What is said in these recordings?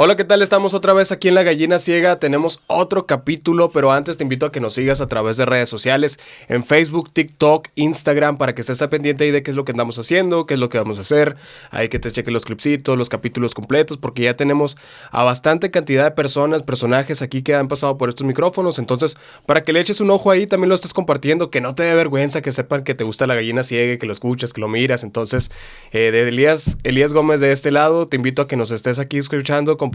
Hola, ¿qué tal? Estamos otra vez aquí en La Gallina Ciega. Tenemos otro capítulo, pero antes te invito a que nos sigas a través de redes sociales, en Facebook, TikTok, Instagram, para que estés al pendiente ahí de qué es lo que andamos haciendo, qué es lo que vamos a hacer. Ahí que te cheques los clipsitos, los capítulos completos, porque ya tenemos a bastante cantidad de personajes aquí que han pasado por estos micrófonos. Entonces, para que le eches un ojo ahí, también lo estés compartiendo, que no te dé vergüenza, que sepan que te gusta La Gallina Ciega, que lo escuchas, que lo miras. Entonces, de Elías Gómez de este lado, te invito a que nos estés aquí escuchando, compartiendo.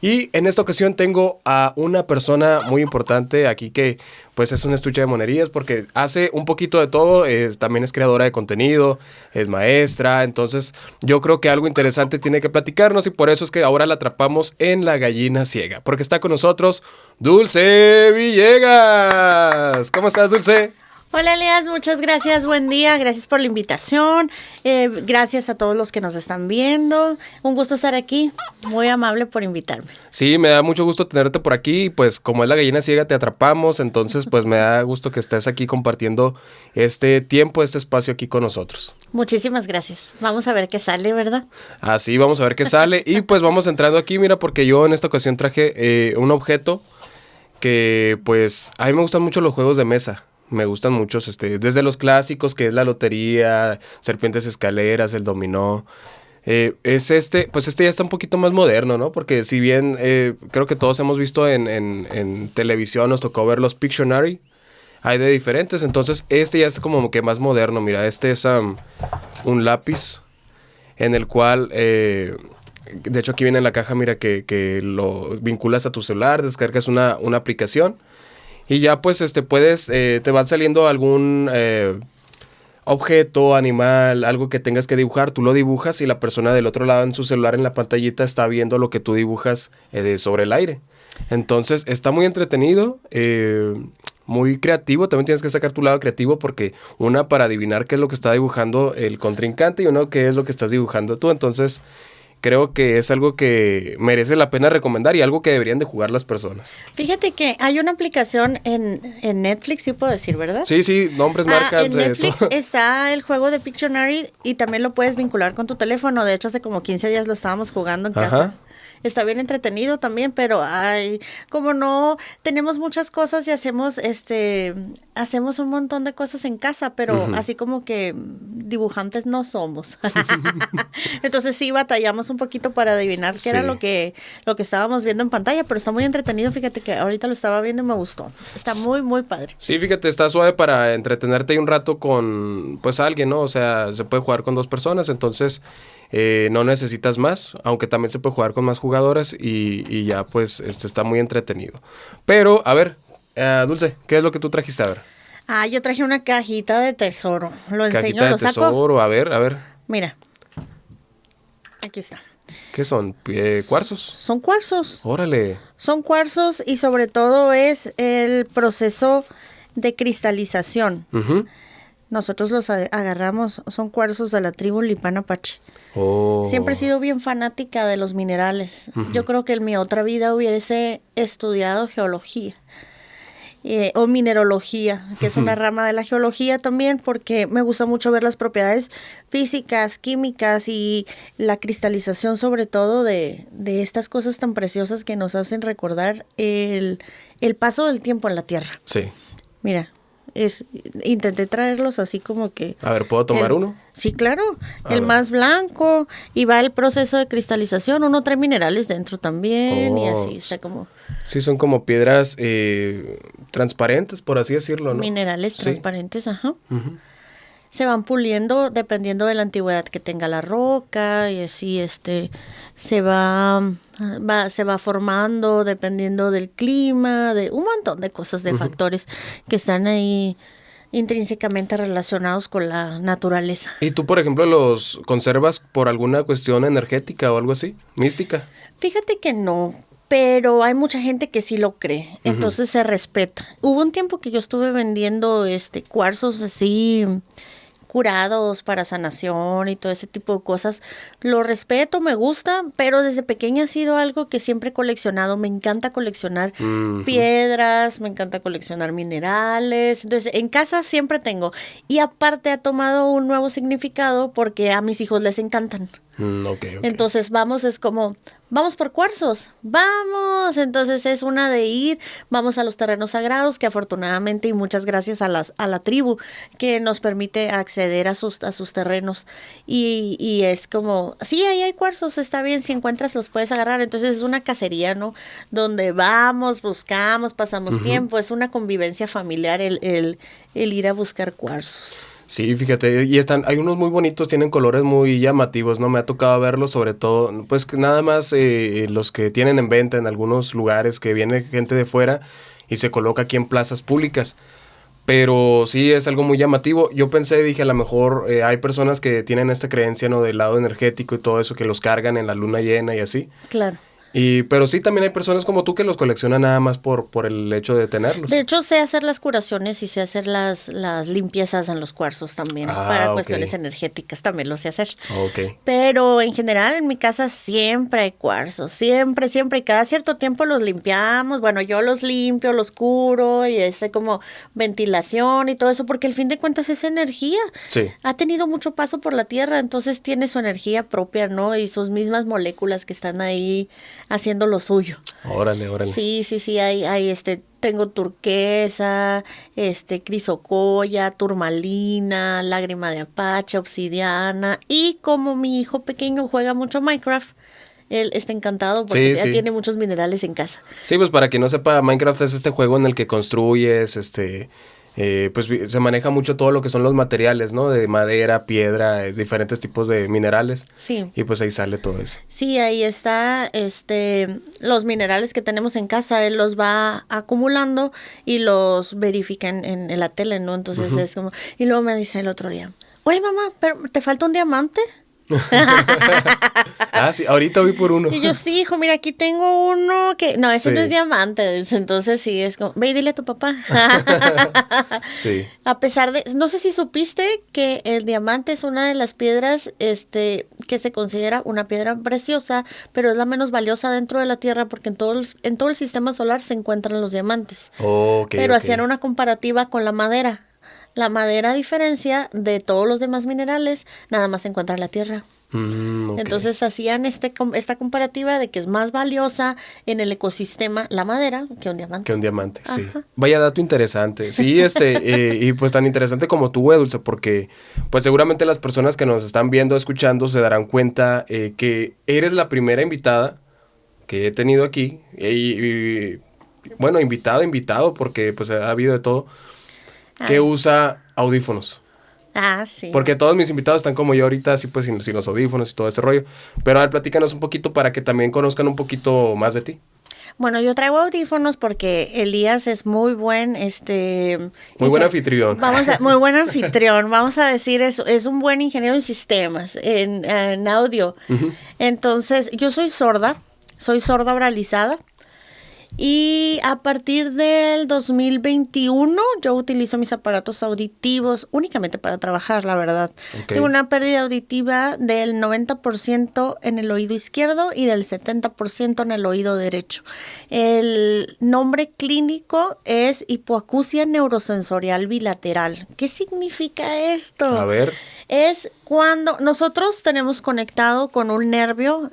Y en esta ocasión tengo a una persona muy importante aquí que pues es un estuche de monerías porque hace un poquito de todo, también es creadora de contenido, es maestra, entonces yo creo que algo interesante tiene que platicarnos y por eso es que ahora la atrapamos en La Gallina Ciega, porque está con nosotros Dulce Villegas. ¿Cómo estás, Dulce? Hola, Elías, muchas gracias, buen día, gracias por la invitación, gracias a todos los que nos están viendo, un gusto estar aquí, muy amable por invitarme. Sí, me da mucho gusto tenerte por aquí, pues como es La Gallina Ciega te atrapamos, entonces pues me da gusto que estés aquí compartiendo este tiempo, este espacio aquí con nosotros. Muchísimas gracias, vamos a ver qué sale, ¿verdad? Así, vamos a ver qué sale y pues vamos entrando aquí, mira, porque yo en esta ocasión traje un objeto que pues a mí me gustan mucho los juegos de mesa. Me gustan muchos, desde los clásicos, que es la lotería, serpientes escaleras, el dominó. Pues ya está un poquito más moderno, ¿no? Porque si bien creo que todos hemos visto en televisión, nos tocó ver los Pictionary, hay de diferentes, entonces ya es como que más moderno. Mira, este es un lápiz en el cual... de hecho aquí viene en la caja, mira, que lo vinculas a tu celular, descargas una aplicación. Y ya pues puedes, te van saliendo algún objeto, animal, algo que tengas que dibujar, tú lo dibujas y la persona del otro lado en su celular en la pantallita está viendo lo que tú dibujas sobre el aire. Entonces está muy entretenido, muy creativo, también tienes que sacar tu lado creativo porque una para adivinar qué es lo que está dibujando el contrincante y uno qué es lo que estás dibujando tú, entonces... Creo que es algo que merece la pena recomendar y algo que deberían de jugar las personas. Fíjate que hay una aplicación en Netflix, sí puedo decir, ¿verdad? Sí, nombres, marcas. En Netflix está el juego de Pictionary y también lo puedes vincular con tu teléfono. De hecho, hace como 15 días lo estábamos jugando en casa. Ajá. Está bien entretenido también, pero como no tenemos muchas cosas y hacemos un montón de cosas en casa, pero así como que dibujantes no somos. Entonces sí batallamos un poquito para adivinar qué era lo que estábamos viendo en pantalla, pero está muy entretenido, fíjate que ahorita lo estaba viendo y me gustó. Está muy, muy padre. Sí, fíjate, está suave para entretenerte ahí un rato con pues alguien, ¿no? O sea, se puede jugar con 2 personas, entonces no necesitas más, aunque también se puede jugar con más jugadoras y ya pues está muy entretenido. Pero, a ver, Dulce, ¿qué es lo que tú trajiste? A ver. Yo traje una cajita de tesoro. Lo enseño, Cajita de lo saco. tesoro, a ver. Mira, aquí está. ¿Qué son? ¿Cuarzos? Son cuarzos. Órale. Son cuarzos y sobre todo es el proceso de cristalización. Uh-huh. Nosotros los agarramos, son cuarzos de la tribu Lipan Apache. Oh. Siempre he sido bien fanática de los minerales. Uh-huh. Yo creo que en mi otra vida hubiese estudiado geología. O minerología, que es una rama de la geología también, porque me gusta mucho ver las propiedades físicas, químicas y la cristalización sobre todo de estas cosas tan preciosas que nos hacen recordar el paso del tiempo en la Tierra. Sí. Mira, intenté traerlos así como que... A ver, ¿puedo tomar uno? Sí, claro, el más blanco y va el proceso de cristalización, uno trae minerales dentro también y así, está como... Sí, son como piedras transparentes, por así decirlo, ¿no? Minerales transparentes, ajá. Uh-huh. Se van puliendo dependiendo de la antigüedad que tenga la roca y así se va formando dependiendo del clima, de un montón de cosas, de factores que están ahí intrínsecamente relacionados con la naturaleza. ¿Y tú, por ejemplo, los conservas por alguna cuestión energética o algo así? ¿Mística? Fíjate que no, pero hay mucha gente que sí lo cree, entonces se respeta. Hubo un tiempo que yo estuve vendiendo cuarzos así curados para sanación y todo ese tipo de cosas. Lo respeto, me gusta, pero desde pequeña ha sido algo que siempre he coleccionado. Me encanta coleccionar piedras, me encanta coleccionar minerales. Entonces, en casa siempre tengo. Y aparte ha tomado un nuevo significado porque a mis hijos les encantan. Ok. Entonces vamos, es como, vamos por cuarzos, vamos. Entonces es una de ir, vamos a los terrenos sagrados, que afortunadamente y muchas gracias a la tribu que nos permite acceder a sus terrenos. Y es como, sí, ahí hay cuarzos, está bien, si encuentras los puedes agarrar. Entonces es una cacería, ¿no? Donde vamos, buscamos, pasamos tiempo, es una convivencia familiar el ir a buscar cuarzos. Sí, fíjate, y hay unos muy bonitos, tienen colores muy llamativos, ¿no? Me ha tocado verlos, sobre todo, pues que nada más los que tienen en venta en algunos lugares, que viene gente de fuera y se coloca aquí en plazas públicas. Pero sí es algo muy llamativo. Yo dije, a lo mejor hay personas que tienen esta creencia, ¿no? Del lado energético y todo eso, que los cargan en la luna llena y así. Claro. Pero sí, también hay personas como tú que los coleccionan nada más por el hecho de tenerlos. De hecho, sé hacer las curaciones y sé hacer las limpiezas en los cuarzos también. Para cuestiones energéticas también lo sé hacer. Ok. Pero en general en mi casa siempre hay cuarzos, siempre. Y cada cierto tiempo los limpiamos. Bueno, yo los limpio, los curo y como ventilación y todo eso, porque al fin de cuentas es energía. Sí. Ha tenido mucho paso por la tierra, entonces tiene su energía propia, ¿no? Y sus mismas moléculas que están ahí haciendo lo suyo. Órale. Sí, hay tengo turquesa, crisocolla, turmalina, lágrima de apache, obsidiana, y como mi hijo pequeño juega mucho Minecraft, él está encantado porque ya tiene muchos minerales en casa. Sí, pues para quien no sepa, Minecraft es este juego en el que construyes, pues se maneja mucho todo lo que son los materiales, ¿no? De madera, piedra, diferentes tipos de minerales. Sí. Y pues ahí sale todo eso. Sí, ahí está, los minerales que tenemos en casa, él los va acumulando y los verifica en la tele, ¿no? Entonces es como, y luego me dice el otro día, oye mamá, pero ¿te falta un diamante? Sí, ahorita voy por uno. Y yo, sí, hijo, mira, aquí tengo uno que... No, ese no es diamante. Entonces sí, es como... Ve y dile a tu papá. Sí. A pesar de... No sé si supiste que el diamante es una de las piedras que se considera una piedra preciosa, pero es la menos valiosa dentro de la Tierra porque en todo el sistema solar se encuentran los diamantes. Pero hacían una comparativa con la madera. La madera, a diferencia de todos los demás minerales, nada más se encuentra en la tierra. Entonces hacían esta comparativa de que es más valiosa en el ecosistema la madera que un diamante. Sí. Vaya dato interesante. Sí, y pues tan interesante como tú, Dulce, porque pues seguramente las personas que nos están viendo, escuchando, se darán cuenta que eres la primera invitada que he tenido aquí. Bueno, invitado, porque pues ha habido de todo. Que usa audífonos. Sí. Porque todos mis invitados están como yo ahorita, así pues sin los audífonos y todo ese rollo. Pero a ver, platícanos un poquito para que también conozcan un poquito más de ti. Bueno, yo traigo audífonos porque Elías es muy buen, muy buen anfitrión. Muy buen anfitrión, vamos a decir eso, es un buen ingeniero en sistemas, en audio. Entonces, yo soy sorda oralizada. Y a partir del 2021 yo utilizo mis aparatos auditivos únicamente para trabajar, la verdad. Tengo una pérdida auditiva del 90% en el oído izquierdo y del 70% en el oído derecho. El nombre clínico es hipoacusia neurosensorial bilateral. ¿Qué significa esto? A ver. Es cuando nosotros tenemos conectado con un nervio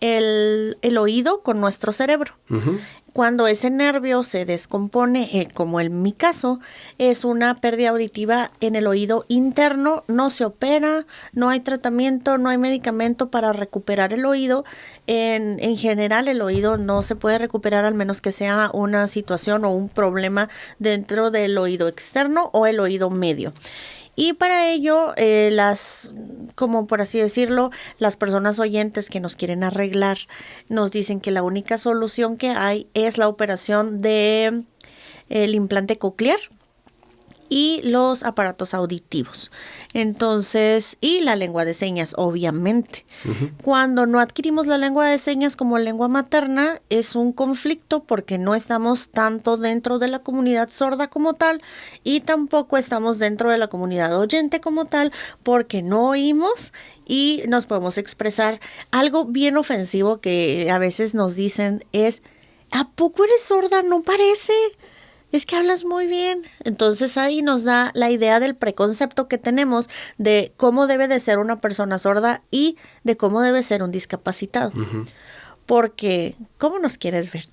el oído con nuestro cerebro. Cuando ese nervio se descompone, como en mi caso, es una pérdida auditiva en el oído interno, no se opera, no hay tratamiento, no hay medicamento para recuperar el oído. En general, el oído no se puede recuperar al menos que sea una situación o un problema dentro del oído externo o el oído medio. Y para ello, como por así decirlo, las personas oyentes que nos quieren arreglar nos dicen que la única solución que hay es la operación de el implante coclear y los aparatos auditivos. Entonces, y la lengua de señas, obviamente. Cuando no adquirimos la lengua de señas como lengua materna, es un conflicto porque no estamos tanto dentro de la comunidad sorda como tal y tampoco estamos dentro de la comunidad oyente como tal porque no oímos y nos podemos expresar. Algo bien ofensivo que a veces nos dicen es, ¿a poco eres sorda? No parece. es que hablas muy bien. Entonces ahí nos da la idea del preconcepto que tenemos de cómo debe de ser una persona sorda y de cómo debe ser un discapacitado. Porque, ¿cómo nos quieres ver?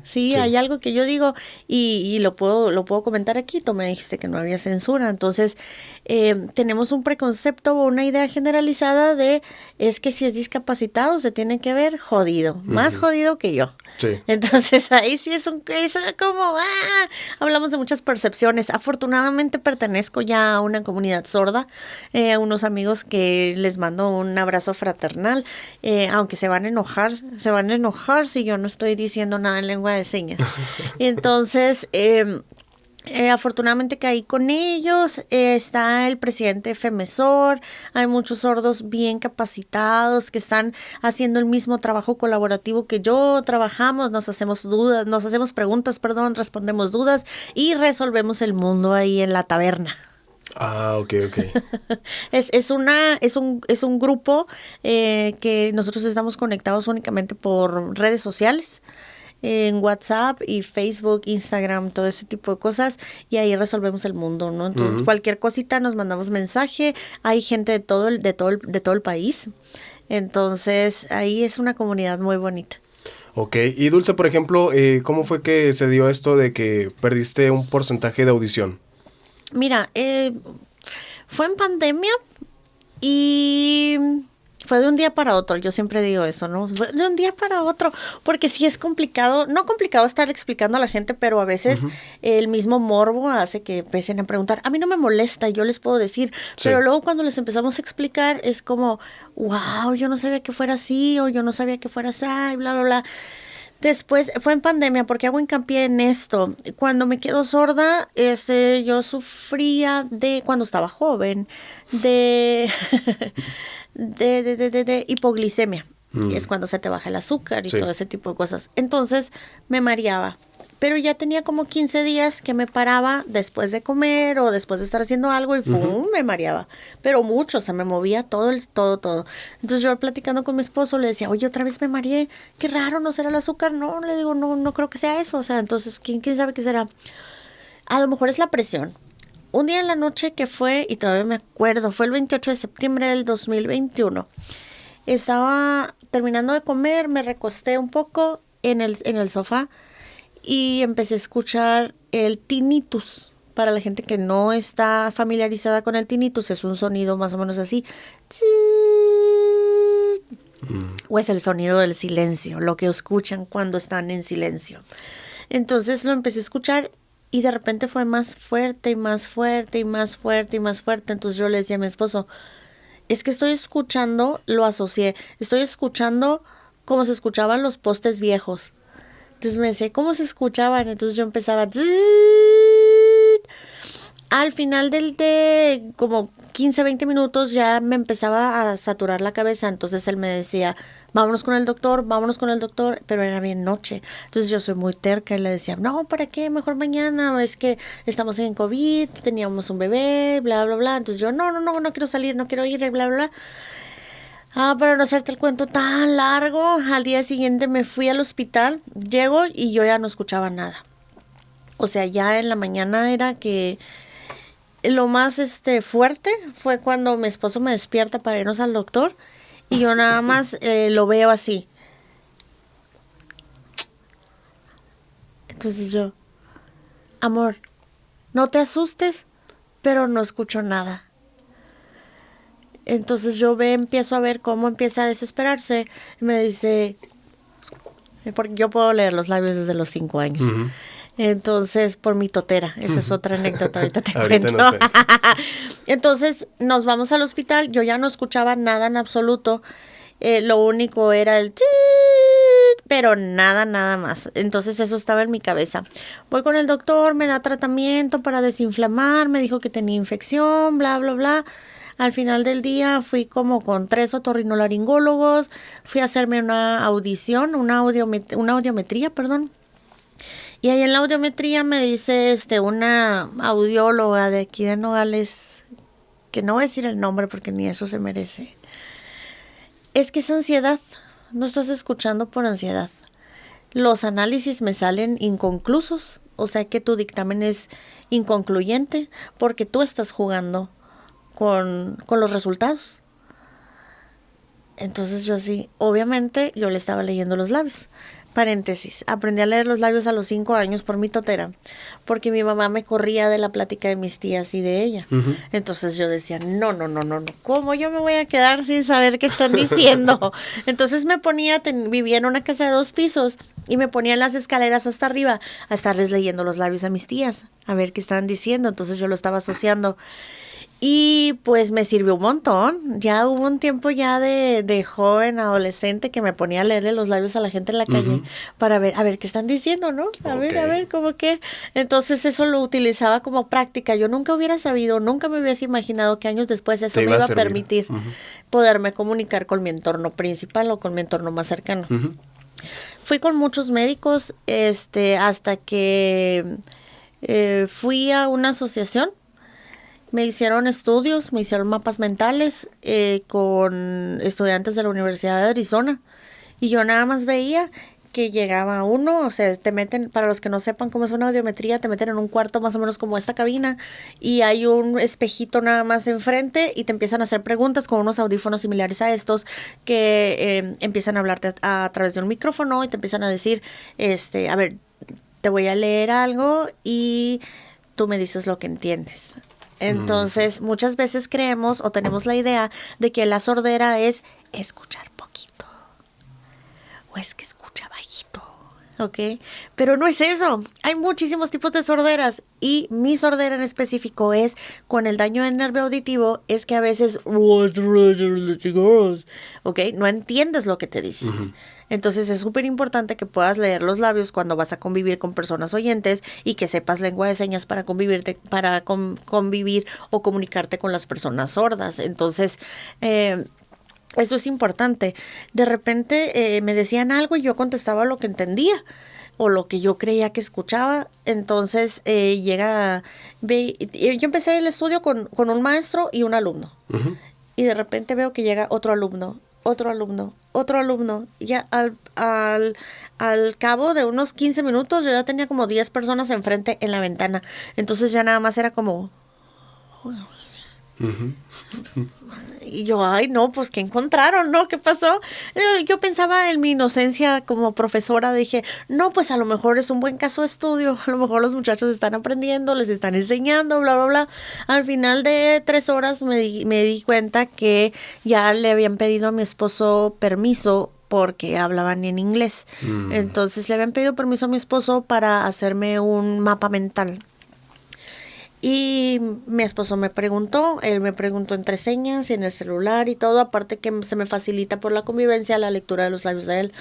Sí, hay algo que yo digo y lo puedo comentar aquí. Tú me dijiste que no había censura. Entonces, tenemos un preconcepto o una idea generalizada de es que si es discapacitado se tiene que ver jodido, más jodido que yo. Sí. Entonces, ahí sí es como, hablamos de muchas percepciones. Afortunadamente pertenezco ya a una comunidad sorda, a unos amigos que les mando un abrazo fraternal, aunque se van a enojar si yo no estoy diciendo nada en lengua de señas. Entonces, afortunadamente caí con ellos, está el presidente FEMESOR, hay muchos sordos bien capacitados que están haciendo el mismo trabajo colaborativo que yo, trabajamos, nos hacemos preguntas, respondemos dudas y resolvemos el mundo ahí en la taberna. Ah, ok. Es un grupo que nosotros estamos conectados únicamente por redes sociales, en WhatsApp y Facebook, Instagram, todo ese tipo de cosas, y ahí resolvemos el mundo, ¿no? Entonces, cualquier cosita nos mandamos mensaje, hay gente de todo el país. Entonces, ahí es una comunidad muy bonita. Ok, y Dulce, por ejemplo, ¿cómo fue que se dio esto de que perdiste un porcentaje de audición? Mira, fue en pandemia y fue de un día para otro, yo siempre digo eso, ¿no? Fue de un día para otro, porque sí es complicado, no complicado estar explicando a la gente, pero a veces el mismo morbo hace que empiecen a preguntar. A mí no me molesta, yo les puedo decir, pero luego cuando les empezamos a explicar es como, wow, yo no sabía que fuera así, o yo no sabía que fuera así, y bla, bla, bla. Después fue en pandemia, porque hago hincapié en esto. Cuando me quedo sorda, yo sufría cuando estaba joven, de de hipoglicemia, que es cuando se te baja el azúcar y todo ese tipo de cosas. Entonces me mareaba. Pero ya tenía como 15 días que me paraba después de comer o después de estar haciendo algo y ¡fum! Me mareaba. Pero mucho, se me movía todo. Entonces yo platicando con mi esposo le decía, oye, otra vez me mareé. Qué raro, ¿no será el azúcar? No, le digo, no creo que sea eso. O sea, entonces, ¿quién sabe qué será? A lo mejor es la presión. Un día en la noche que fue, y todavía me acuerdo, fue el 28 de septiembre del 2021. Estaba terminando de comer, me recosté un poco en el sofá y empecé a escuchar el tinnitus. Para la gente que no está familiarizada con el tinnitus, es un sonido más o menos así. O es el sonido del silencio, lo que escuchan cuando están en silencio. Entonces lo empecé a escuchar y de repente fue más fuerte y más fuerte y más fuerte y más fuerte. Entonces yo le decía a mi esposo, es que estoy escuchando, lo asocié, estoy escuchando como se escuchaban los postes viejos. Entonces me decía, ¿cómo se escuchaban? Entonces yo empezaba... Al final de como 15, 20 minutos ya me empezaba a saturar la cabeza. Entonces él me decía, vámonos con el doctor, pero era bien noche. Entonces yo soy muy terca y le decía, no, ¿para qué? Mejor mañana, es que estamos en COVID, teníamos un bebé, bla, bla, bla. Entonces yo, no quiero salir, no quiero ir, bla, bla, bla. Para no hacerte el cuento tan largo, al día siguiente me fui al hospital, llego y yo ya no escuchaba nada. O sea, ya en la mañana era que lo más fuerte fue cuando mi esposo me despierta para irnos al doctor y yo nada más lo veo así. Entonces yo, amor, no te asustes, pero no escucho nada. Entonces yo empiezo a ver cómo empieza a desesperarse. Y me dice, porque yo puedo leer los labios desde los 5 años. Entonces, por mi totera. Esa es otra anécdota, ahorita te cuento. Entonces, nos vamos al hospital. Yo ya no escuchaba nada en absoluto. Lo único era el... pero nada más. Entonces, eso estaba en mi cabeza. Voy con el doctor, me da tratamiento para desinflamar. Me dijo que tenía infección, bla, bla, bla. Al final del día fui como con 3 otorrinolaringólogos, fui a hacerme una audición, una audiometría, perdón. Y ahí en la audiometría me dice una audióloga de aquí de Nogales, que no voy a decir el nombre porque ni eso se merece. Es que es ansiedad, no estás escuchando por ansiedad. los análisis me salen inconclusos, o sea que tu dictamen es inconcluyente porque tú estás jugando con los resultados. Entonces yo así, obviamente yo le estaba leyendo los labios. Paréntesis, aprendí a leer los labios a los 5 años por mi totera, porque mi mamá me corría de la plática de mis tías y de ella. Entonces yo decía, no, ¿cómo yo me voy a quedar sin saber qué están diciendo? Entonces me ponía, vivía en una casa de 2 pisos y me ponía en las escaleras hasta arriba a estarles leyendo los labios a mis tías, a ver qué estaban diciendo. Entonces yo lo estaba asociando. Y pues me sirvió un montón. Ya hubo un tiempo ya de joven, adolescente, que me ponía a leerle los labios a la gente en la calle para ver, a ver qué están diciendo, ¿no? A ver, ¿cómo qué? Entonces eso lo utilizaba como práctica. Yo nunca hubiera sabido, nunca me hubiese imaginado que años después eso me iba a permitir poderme comunicar con mi entorno principal o con mi entorno más cercano. Fui con muchos médicos hasta que fui a una asociación. Me hicieron estudios, me hicieron mapas mentales con estudiantes de la Universidad de Arizona. Y yo nada más veía que llegaba uno, o sea, te meten, para los que no sepan cómo es una audiometría, te meten en un cuarto más o menos como esta cabina y hay un espejito nada más enfrente y te empiezan a hacer preguntas con unos audífonos similares a estos que empiezan a hablarte a través de un micrófono y te empiezan a decir, a ver, te voy a leer algo y tú me dices lo que entiendes. Entonces, muchas veces creemos o tenemos la idea de que la sordera es escuchar poquito o es que escucha bajito, ¿ok? Pero no es eso. Hay muchísimos tipos de sorderas y mi sordera en específico es con el daño del nervio auditivo, es que a veces, ¿ok? No entiendes lo que te dicen. Entonces es súper importante que puedas leer los labios cuando vas a convivir con personas oyentes y que sepas lengua de señas para convivir o comunicarte con las personas sordas. Entonces, eso es importante. De repente me decían algo y yo contestaba lo que entendía o lo que yo creía que escuchaba. Entonces yo empecé el estudio con un maestro y un alumno. Y de repente veo que llega otro alumno. Ya al cabo de unos 15 minutos yo ya tenía como 10 personas enfrente en la ventana. Entonces ya nada más era como... Y yo, ay, no, pues, ¿qué encontraron, no? ¿Qué pasó? Yo pensaba en mi inocencia como profesora, dije, no, pues a lo mejor es un buen caso de estudio, a lo mejor los muchachos están aprendiendo, les están enseñando, bla, bla, bla. Al final de 3 horas me di cuenta que ya le habían pedido a mi esposo permiso porque hablaban en inglés. Entonces le habían pedido permiso a mi esposo para hacerme un mapa mental. Y mi esposo él me preguntó entre señas y en el celular y todo, aparte que se me facilita por la convivencia la lectura de los labios de él.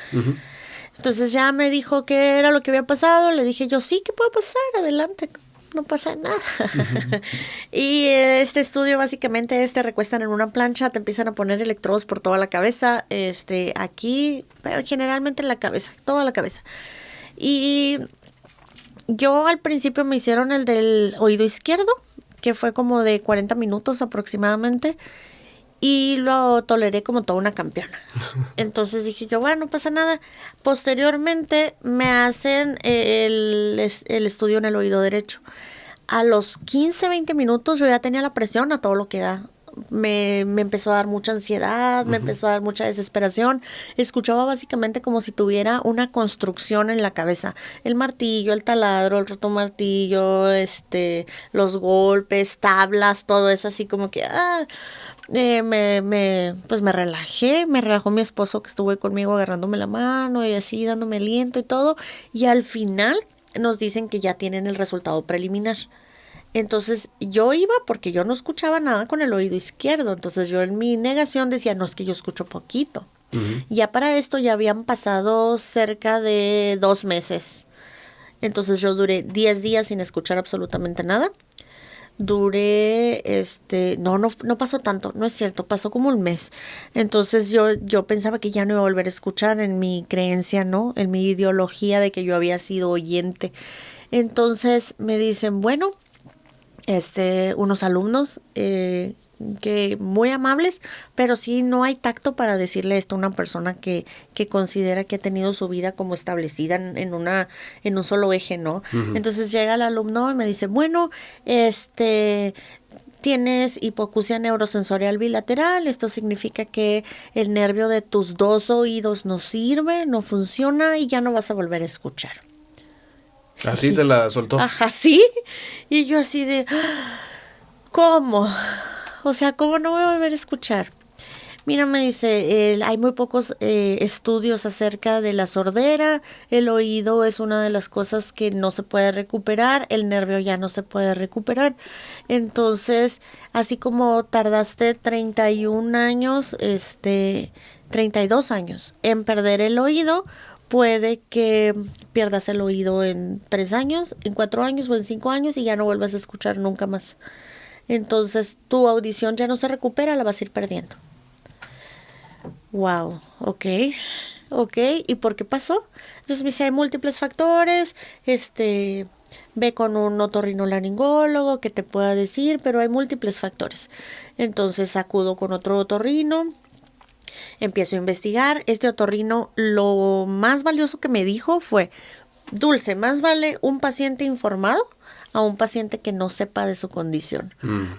Entonces ya me dijo qué era lo que había pasado, le dije yo, sí, ¿qué puede pasar? Adelante, no pasa nada. Y este estudio básicamente te recuestan en una plancha, te empiezan a poner electrodos por toda la cabeza, aquí, pero generalmente en la cabeza, toda la cabeza. Y... yo al principio me hicieron el del oído izquierdo, que fue como de 40 minutos aproximadamente, y lo toleré como toda una campeona. Entonces dije yo, bueno, no pasa nada. Posteriormente me hacen el estudio en el oído derecho. A los 15, 20 minutos yo ya tenía la presión a todo lo que da. Me empezó a dar mucha ansiedad, me empezó a dar mucha desesperación. Escuchaba básicamente como si tuviera una construcción en la cabeza. El martillo, el taladro, el rotomartillo, los golpes, tablas, todo eso así como que... pues me relajé, me relajó mi esposo que estuvo ahí conmigo agarrándome la mano y así dándome aliento y todo. Y al final nos dicen que ya tienen el resultado preliminar. Entonces yo iba porque yo no escuchaba nada con el oído izquierdo. Entonces yo en mi negación decía, no, es que yo escucho poquito. Ya para esto ya habían pasado cerca de 2 meses. Entonces yo duré 10 días sin escuchar absolutamente nada. Duré, no pasó tanto, no es cierto, pasó como un mes. Entonces yo pensaba que ya no iba a volver a escuchar en mi creencia, ¿no? En mi ideología de que yo había sido oyente. Entonces me dicen, bueno... unos alumnos que muy amables, pero sí no hay tacto para decirle esto a una persona que considera que ha tenido su vida como establecida en un solo eje, ¿no? Entonces llega el alumno y me dice, bueno, tienes hipoacusia neurosensorial bilateral. Esto significa que el nervio de tus dos oídos no sirve, no funciona y ya no vas a volver a escuchar. Así te la soltó. Ajá, sí. Y yo así de, ¿cómo? O sea, ¿cómo no voy a volver a escuchar? Mira, me dice, hay muy pocos estudios acerca de la sordera. El oído es una de las cosas que no se puede recuperar. El nervio ya no se puede recuperar. Entonces, así como tardaste 31 años, 32 años en perder el oído, puede que pierdas el oído en 3 años, en 4 años o en 5 años y ya no vuelvas a escuchar nunca más. Entonces, tu audición ya no se recupera, la vas a ir perdiendo. Wow, ok, ¿y por qué pasó? Entonces me dice, hay múltiples factores, ve con un otorrinolaringólogo que te pueda decir, pero hay múltiples factores. Entonces acudo con otro otorrino, empiezo a investigar. Este otorrino, lo más valioso que me dijo fue, Dulce, más vale un paciente informado a un paciente que no sepa de su condición.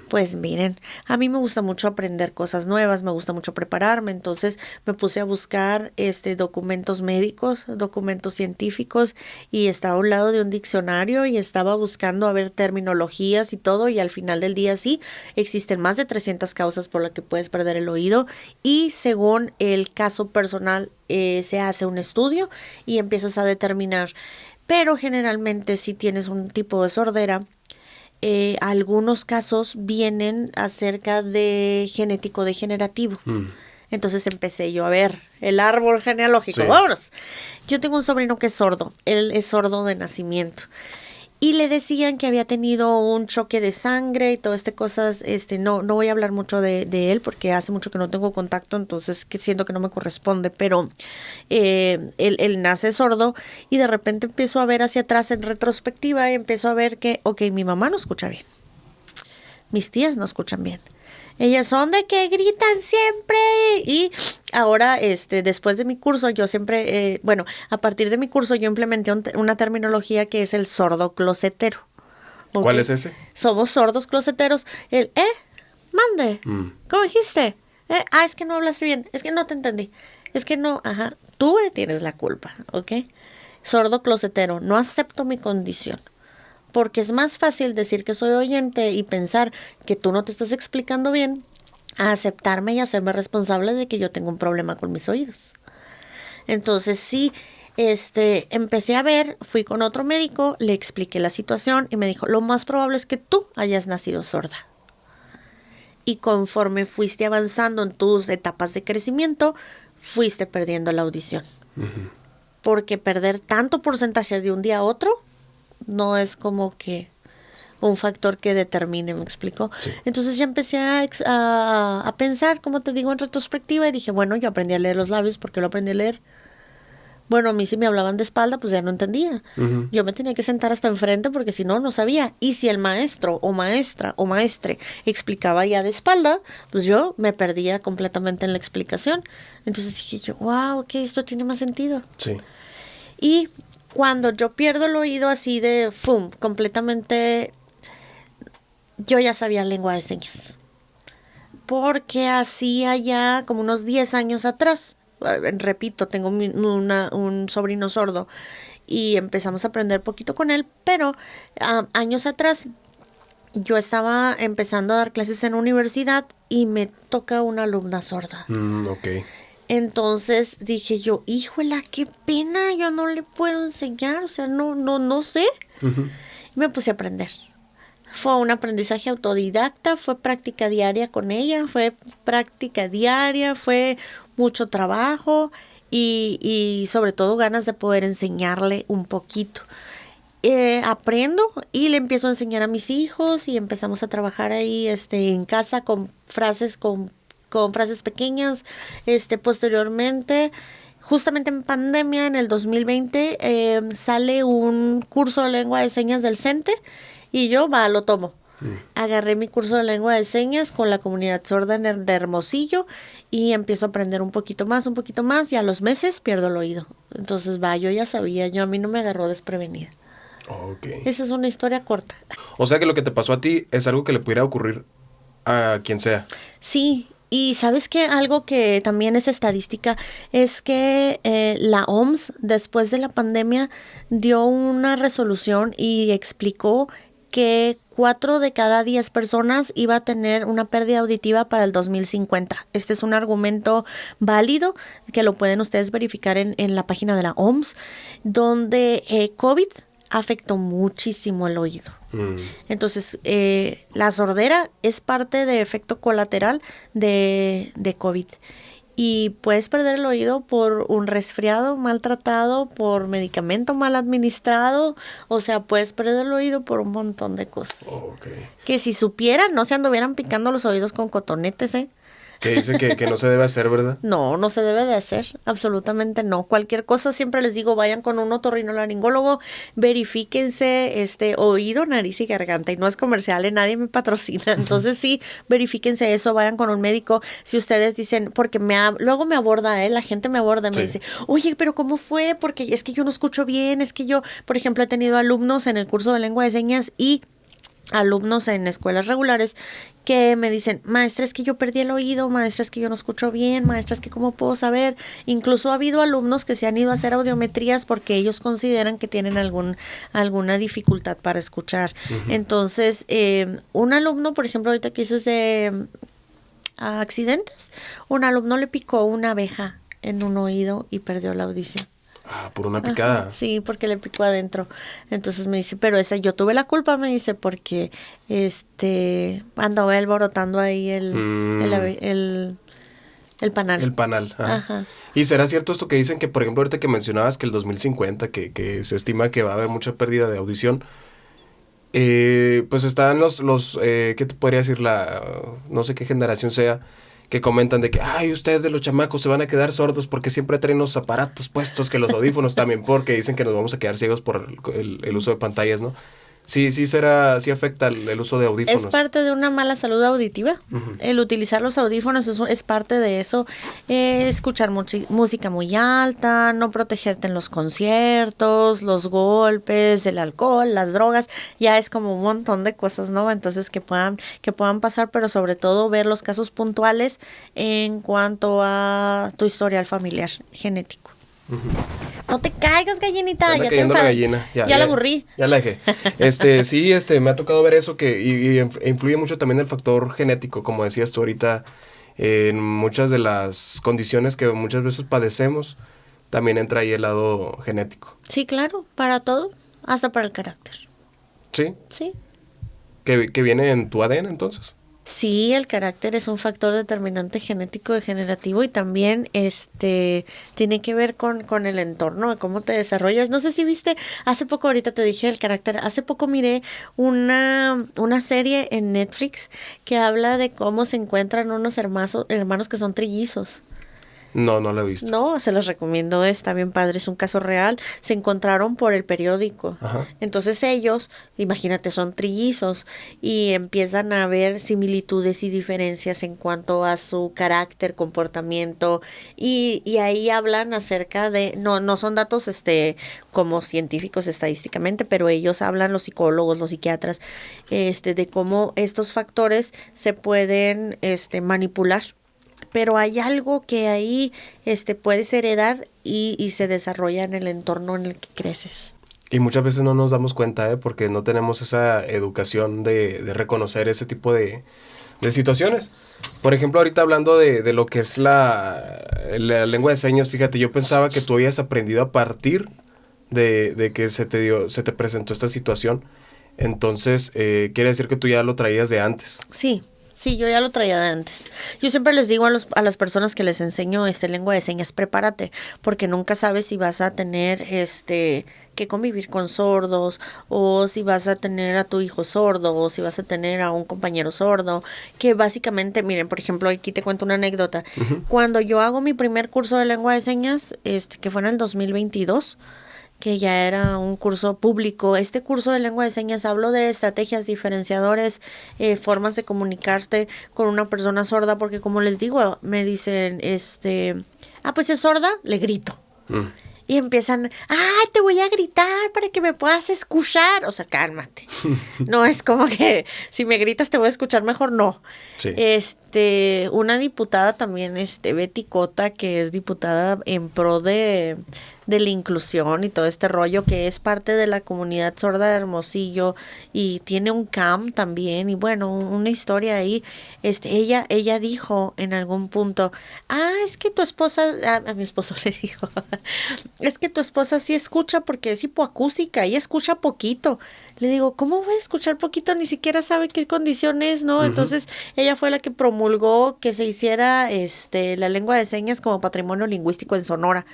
Pues miren, a mí me gusta mucho aprender cosas nuevas, me gusta mucho prepararme, entonces me puse a buscar documentos médicos, documentos científicos, y estaba a un lado de un diccionario y estaba buscando a ver terminologías y todo, y al final del día sí, existen más de 300 causas por las que puedes perder el oído, y según el caso personal se hace un estudio y empiezas a determinar. Pero generalmente si tienes un tipo de sordera, algunos casos vienen acerca de genético degenerativo. Entonces empecé yo a ver el árbol genealógico. Sí. ¡Vámonos! Yo tengo un sobrino que es sordo. Él es sordo de nacimiento. Y le decían que había tenido un choque de sangre y todas estas cosas. No voy a hablar mucho de él porque hace mucho que no tengo contacto, entonces que siento que no me corresponde, pero él nace sordo y de repente empiezo a ver hacia atrás en retrospectiva y empiezo a ver que, ok, mi mamá no escucha bien, mis tías no escuchan bien. Ellas son de que gritan siempre. Y ahora, después de mi curso, yo siempre, a partir de mi curso, yo implementé una terminología que es el sordo closetero. ¿Okay? ¿Cuál es ese? Somos sordos closeteros. Mande. ¿Cómo dijiste? Es que no hablaste bien. Es que no te entendí. Es que no, tú tienes la culpa, ¿ok? Sordo closetero. No acepto mi condición. Porque es más fácil decir que soy oyente y pensar que tú no te estás explicando bien, a aceptarme y hacerme responsable de que yo tengo un problema con mis oídos. Entonces sí, empecé a ver, fui con otro médico, le expliqué la situación y me dijo, lo más probable es que tú hayas nacido sorda. Y conforme fuiste avanzando en tus etapas de crecimiento, fuiste perdiendo la audición. Porque perder tanto porcentaje de un día a otro no es como que un factor que determine, ¿me explico? Sí. Entonces ya empecé a pensar, como te digo, en retrospectiva, y dije, bueno, yo aprendí a leer los labios. ¿Por qué lo aprendí a leer? Bueno, a mí si me hablaban de espalda, pues ya no entendía. Yo me tenía que sentar hasta enfrente porque si no, no sabía. Y si el maestro o maestra o maestre explicaba ya de espalda, pues yo me perdía completamente en la explicación. Entonces dije yo, wow, ok, esto tiene más sentido. Sí. Y cuando yo pierdo el oído así de ¡fum! Completamente, yo ya sabía lengua de señas. Porque hacía ya como unos 10 años atrás, repito, tengo un sobrino sordo y empezamos a aprender poquito con él, pero años atrás yo estaba empezando a dar clases en universidad y me toca una alumna sorda. Ok. Entonces dije yo, híjola, qué pena, yo no le puedo enseñar, o sea, no sé. Y me puse a aprender. Fue un aprendizaje autodidacta, fue práctica diaria con ella, fue mucho trabajo y sobre todo ganas de poder enseñarle un poquito. Aprendo y le empiezo a enseñar a mis hijos y empezamos a trabajar ahí en casa con frases pequeñas. Posteriormente, justamente en pandemia, en el 2020, sale un curso de lengua de señas del CENTE y yo lo tomo. Agarré mi curso de lengua de señas con la comunidad sorda de Hermosillo y empiezo a aprender un poquito más, y a los meses pierdo el oído. Entonces, yo ya sabía, a mí no me agarró desprevenida. Okay. Esa es una historia corta. O sea que lo que te pasó a ti es algo que le pudiera ocurrir a quien sea. Sí, y sabes que algo que también es estadística es que la OMS después de la pandemia dio una resolución y explicó que 4 de cada 10 personas iba a tener una pérdida auditiva para el 2050. Este es un argumento válido que lo pueden ustedes verificar en la página de la OMS, donde COVID afectó muchísimo el oído. Entonces, la sordera es parte de efecto colateral de COVID. Y puedes perder el oído por un resfriado maltratado, por medicamento mal administrado, o sea, puedes perder el oído por un montón de cosas. Okay. Que si supieran, no se anduvieran picando los oídos con cotonetes, ¿eh? Que dicen que no se debe hacer, ¿verdad? No, no se debe de hacer, absolutamente no. Cualquier cosa siempre les digo, vayan con un otorrinolaringólogo, verifíquense oído, nariz y garganta. Y no es comercial, nadie me patrocina. Entonces sí, verifíquense eso, vayan con un médico. Si ustedes dicen, porque luego me aborda, la gente me aborda, me dice, oye, pero ¿cómo fue? Porque es que yo no escucho bien, es que yo, por ejemplo, he tenido alumnos en el curso de lengua de señas y alumnos en escuelas regulares que me dicen, maestra, es que yo perdí el oído, maestra, es que yo no escucho bien, maestra, es que cómo puedo saber. Incluso ha habido alumnos que se han ido a hacer audiometrías porque ellos consideran que tienen alguna dificultad para escuchar. Entonces, un alumno, por ejemplo, ahorita que dices de accidentes, un alumno le picó una abeja en un oído y perdió la audición. Ah, por una picada. Ajá, sí, porque le picó adentro. Entonces me dice, pero yo tuve la culpa, me dice, porque andaba alborotando ahí el panal. El panal. Ajá. ¿Y será cierto esto que dicen que, por ejemplo, ahorita que mencionabas que el 2050, que se estima que va a haber mucha pérdida de audición, pues están los ¿qué te podría decir? No sé qué generación sea, que comentan de que, ay, ustedes los chamacos se van a quedar sordos porque siempre traen los aparatos puestos, que los audífonos también, porque dicen que nos vamos a quedar ciegos por el uso de pantallas, ¿no? Sí afecta el uso de audífonos. Es parte de una mala salud auditiva. El utilizar los audífonos es parte de eso. Escuchar música muy alta, no protegerte en los conciertos, los golpes, el alcohol, las drogas, ya es como un montón de cosas, ¿no? Entonces que puedan pasar, pero sobre todo ver los casos puntuales en cuanto a tu historial familiar genético. No te caigas, gallinita. Ya te la gallina. Ya la aburrí. Ya la dejé. Sí, me ha tocado ver eso y influye mucho también el factor genético, como decías tú ahorita, en muchas de las condiciones que muchas veces padecemos, también entra ahí el lado genético. Sí, claro, para todo, hasta para el carácter. ¿Sí? Sí. ¿Que viene en tu ADN entonces? Sí, el carácter es un factor determinante genético degenerativo y también tiene que ver con el entorno, cómo te desarrollas. No sé si viste, hace poco, ahorita te dije el carácter, hace poco miré una serie en Netflix que habla de cómo se encuentran unos hermanos que son trillizos. No la he visto. No, se los recomiendo, está bien padre, es un caso real. Se encontraron por el periódico. Ajá. Entonces ellos, imagínate, son trillizos y empiezan a ver similitudes y diferencias en cuanto a su carácter, comportamiento y ahí hablan acerca de, no son datos como científicos estadísticamente, pero ellos hablan, los psicólogos, los psiquiatras, de cómo estos factores se pueden manipular. Pero hay algo que ahí puedes heredar y se desarrolla en el entorno en el que creces. Y muchas veces no nos damos cuenta, porque no tenemos esa educación de reconocer ese tipo de situaciones. Por ejemplo, ahorita hablando de lo que es la lengua de señas, fíjate, yo pensaba que tú habías aprendido a partir de que se te presentó esta situación. Entonces, quiere decir que tú ya lo traías de antes. Sí, yo ya lo traía de antes. Yo siempre les digo a las personas que les enseño lengua de señas, prepárate, porque nunca sabes si vas a tener que convivir con sordos, o si vas a tener a tu hijo sordo, o si vas a tener a un compañero sordo, que básicamente, miren, por ejemplo, aquí te cuento una anécdota. Uh-huh. Cuando yo hago mi primer curso de lengua de señas, que fue en el 2022, que ya era un curso público. Este curso de lengua de señas hablo de estrategias, diferenciadores, formas de comunicarte con una persona sorda, porque como les digo, me dicen, pues es sorda, le grito. Y empiezan, te voy a gritar para que me puedas escuchar. O sea, cálmate. No es como que si me gritas te voy a escuchar mejor, no. Sí. Una diputada también, Betty Cota, que es diputada en pro de la inclusión y todo este rollo, que es parte de la comunidad sorda de Hermosillo y tiene un CAM también y bueno, una historia ahí. Ella dijo en algún punto, es que tu esposa, a mi esposo le dijo, es que tu esposa sí escucha porque es hipoacústica y escucha poquito. Le digo, ¿cómo voy a escuchar poquito? Ni siquiera sabe qué condición es, ¿no? Entonces, ella fue la que promulgó que se hiciera la lengua de señas como patrimonio lingüístico en Sonora.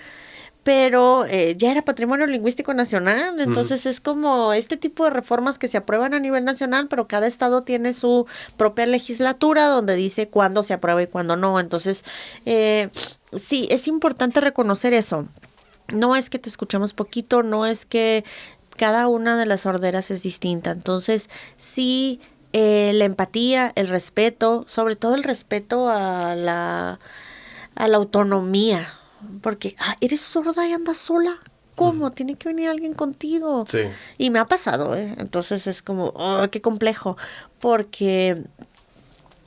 Pero ya era patrimonio lingüístico nacional, entonces es como este tipo de reformas que se aprueban a nivel nacional, pero cada estado tiene su propia legislatura donde dice cuándo se aprueba y cuándo no. Entonces, sí, es importante reconocer eso. No es que te escuchemos poquito, no es que cada una de las sorderas es distinta. Entonces, sí, la empatía, el respeto, sobre todo el respeto a la autonomía. Porque, eres sorda y andas sola. ¿Cómo? Tiene que venir alguien contigo. Sí. Y me ha pasado, ¿eh? Entonces es como, qué complejo. Porque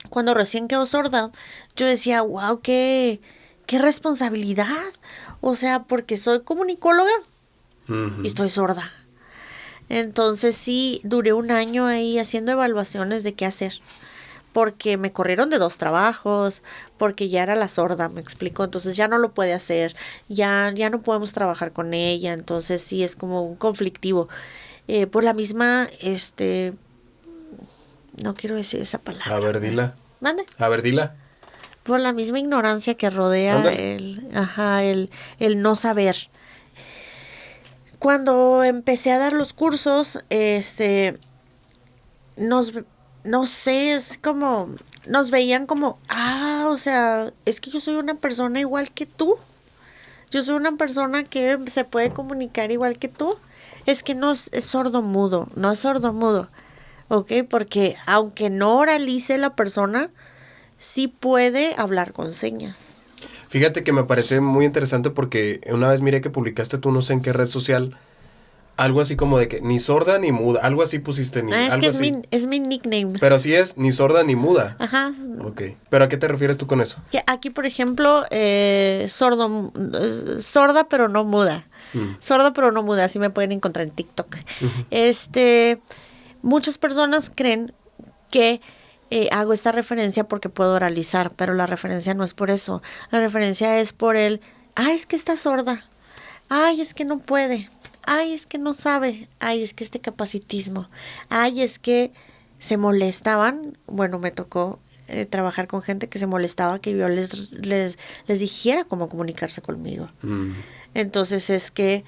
cuando recién quedó sorda, yo decía, wow, qué responsabilidad. O sea, porque soy comunicóloga y estoy sorda. Entonces sí, duré un año ahí haciendo evaluaciones de qué hacer. Porque me corrieron de 2 trabajos, porque ya era la sorda, me explico, entonces ya no lo puede hacer, ya no podemos trabajar con ella, entonces sí es como un conflictivo. Por la misma, no quiero decir esa palabra. A ver, dila. ¿Mande? A ver, dila. Por la misma ignorancia que rodea el no saber. Cuando empecé a dar los cursos, no sé, es como, nos veían como, o sea, es que yo soy una persona igual que tú. Yo soy una persona que se puede comunicar igual que tú. Es que no es sordo-mudo, no es sordo-mudo, ¿ok? Porque aunque no oralice la persona, sí puede hablar con señas. Fíjate que me parece muy interesante porque una vez miré que publicaste tú no sé en qué red social algo así como de que ni sorda ni muda, algo así pusiste ni Es algo que así. es mi nickname. Pero sí es ni sorda ni muda. Ajá. Ok. ¿Pero a qué te refieres tú con eso? Que aquí, por ejemplo, sorda pero no muda. Sorda pero no muda, así me pueden encontrar en TikTok. Muchas personas creen que hago esta referencia porque puedo oralizar, pero la referencia no es por eso. La referencia es por es que está sorda. Es que no puede. Es que no sabe. Es que capacitismo. Es que se molestaban. Bueno, me tocó trabajar con gente que se molestaba que yo les dijera cómo comunicarse conmigo. Entonces es que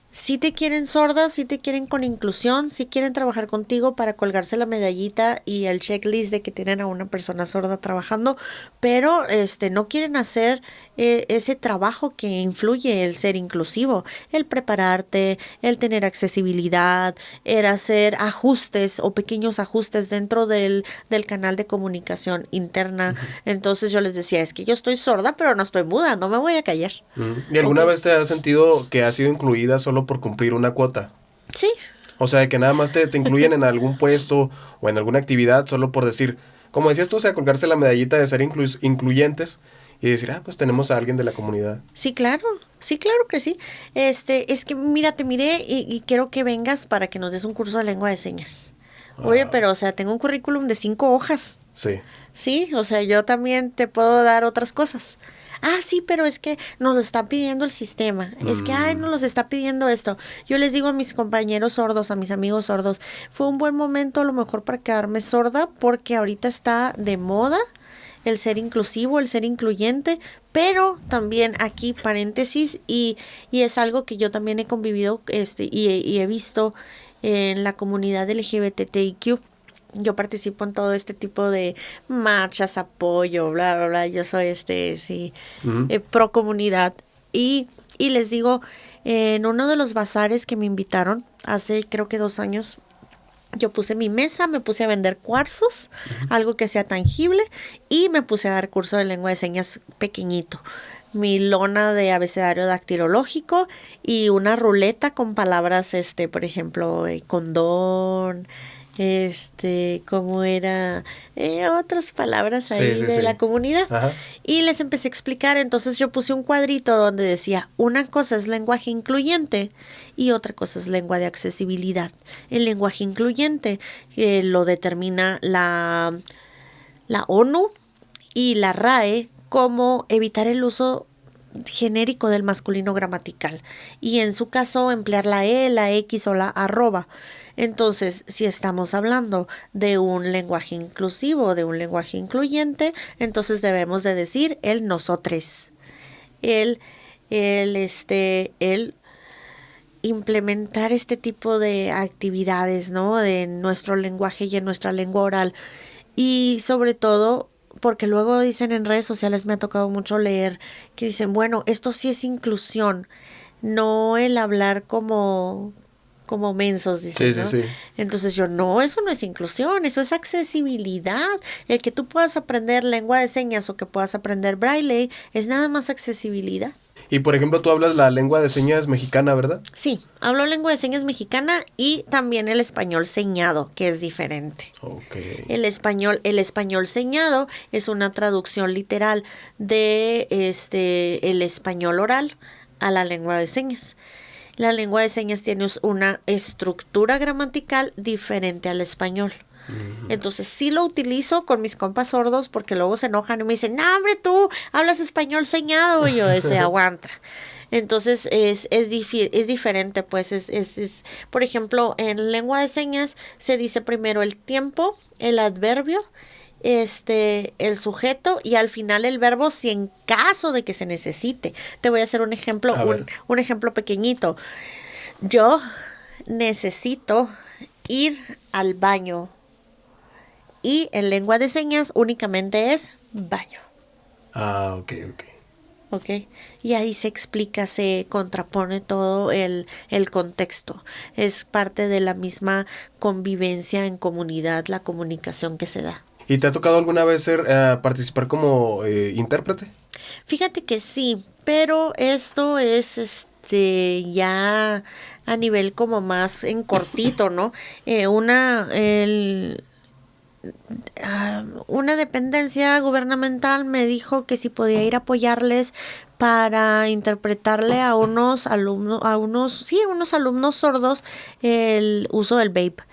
si te quieren sordas, si te quieren con inclusión, si quieren trabajar contigo para colgarse la medallita y el checklist de que tienen a una persona sorda trabajando, pero no quieren hacer ese trabajo que influye el ser inclusivo, el prepararte, el tener accesibilidad, el hacer ajustes o pequeños ajustes dentro del canal de comunicación interna. Entonces yo les decía, es que yo estoy sorda, pero no estoy muda, no me voy a callar. ¿Y alguna vez te has sentido que has sido incluida solo por cumplir una cuota? Sí. O sea, que nada más te incluyen en algún puesto o en alguna actividad solo por decir, como decías tú, o sea, colgarse la medallita de ser incluyentes y decir, pues tenemos a alguien de la comunidad. Sí, claro que sí. Es que mira, te miré y quiero que vengas para que nos des un curso de lengua de señas. Oye, pero o sea, tengo un currículum de 5 hojas. Sí. Sí, o sea, yo también te puedo dar otras cosas. Sí, pero es que nos lo está pidiendo el sistema. Es que, nos los está pidiendo esto. Yo les digo a mis compañeros sordos, a mis amigos sordos, fue un buen momento a lo mejor para quedarme sorda porque ahorita está de moda el ser inclusivo, el ser incluyente, pero también aquí paréntesis y es algo que yo también he convivido y he visto en la comunidad LGBTIQ. Yo participo en todo este tipo de marchas, apoyo, bla, bla, bla. Yo soy pro comunidad. Y les digo, en uno de los bazares que me invitaron hace creo que 2 años, yo puse mi mesa, me puse a vender cuarzos, algo que sea tangible, y me puse a dar curso de lengua de señas pequeñito. Mi lona de abecedario dactilológico y una ruleta con palabras, por ejemplo, condón, ¿cómo era? Otras palabras ahí de la comunidad. Ajá. Y les empecé a explicar, entonces yo puse un cuadrito donde decía, una cosa es lenguaje incluyente y otra cosa es lengua de accesibilidad. El lenguaje incluyente lo determina la ONU y la RAE como evitar el uso genérico del masculino gramatical y en su caso emplear la E, la X o la arroba. Entonces, si estamos hablando de un lenguaje inclusivo, de un lenguaje incluyente, entonces debemos de decir el nosotres, el implementar este tipo de actividades, ¿no? De nuestro lenguaje y en nuestra lengua oral. Y sobre todo, porque luego dicen en redes sociales, me ha tocado mucho leer, que dicen, bueno, esto sí es inclusión, no el hablar como mensos, dicen, sí, ¿no? sí. Entonces yo, no, eso no es inclusión, eso es accesibilidad. El que tú puedas aprender lengua de señas o que puedas aprender braille es nada más accesibilidad. Y por ejemplo, tú hablas la lengua de señas mexicana, ¿verdad? Sí, hablo lengua de señas mexicana y también el español señado, que es diferente. Okay. El español señado es una traducción literal de el español oral a la lengua de señas. La lengua de señas tiene una estructura gramatical diferente al español. Entonces sí lo utilizo con mis compas sordos porque luego se enojan y me dicen, no, hombre, tú hablas español señado. Y yo, aguanta. Entonces es diferente, pues es, por ejemplo, en lengua de señas se dice primero el tiempo, el adverbio, el sujeto y al final el verbo si en caso de que se necesite. Te voy a hacer un ejemplo, un ejemplo pequeñito. Yo necesito ir al baño. Y en lengua de señas únicamente es baño. Ah, ok. Ok. Y ahí se explica, se contrapone todo el contexto. Es parte de la misma convivencia en comunidad, la comunicación que se da. ¿Y te ha tocado alguna vez participar como intérprete? Fíjate que sí, pero esto es ya a nivel como más en cortito, ¿no? Una dependencia gubernamental me dijo que si podía ir a apoyarles para interpretarle a unos alumnos sordos el uso del vape.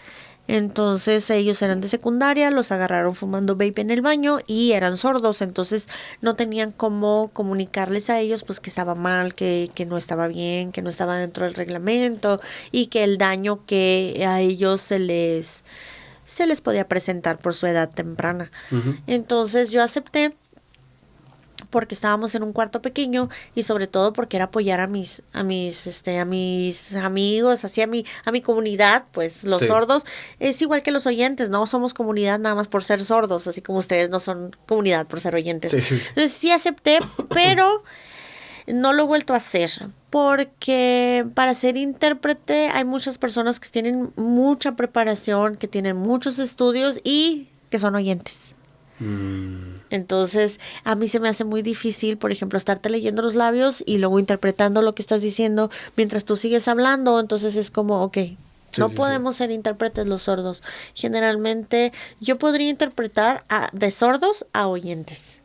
Entonces ellos eran de secundaria, los agarraron fumando vape en el baño y eran sordos, entonces no tenían cómo comunicarles a ellos pues que estaba mal, que no estaba bien, que no estaba dentro del reglamento y que el daño que a ellos se les podía presentar por su edad temprana. Uh-huh. Entonces yo acepté porque estábamos en un cuarto pequeño y sobre todo porque era apoyar a mis amigos, así a mi comunidad, pues los sordos. Es igual que los oyentes, no somos comunidad nada más por ser sordos, así como ustedes no son comunidad por ser oyentes. Sí. Entonces sí acepté, pero no lo he vuelto a hacer porque para ser intérprete hay muchas personas que tienen mucha preparación, que tienen muchos estudios y que son oyentes. Entonces a mí se me hace muy difícil, por ejemplo, estarte leyendo los labios y luego interpretando lo que estás diciendo mientras tú sigues hablando. Entonces es como, no podemos ser intérpretes los sordos. Generalmente yo podría interpretar de sordos a oyentes,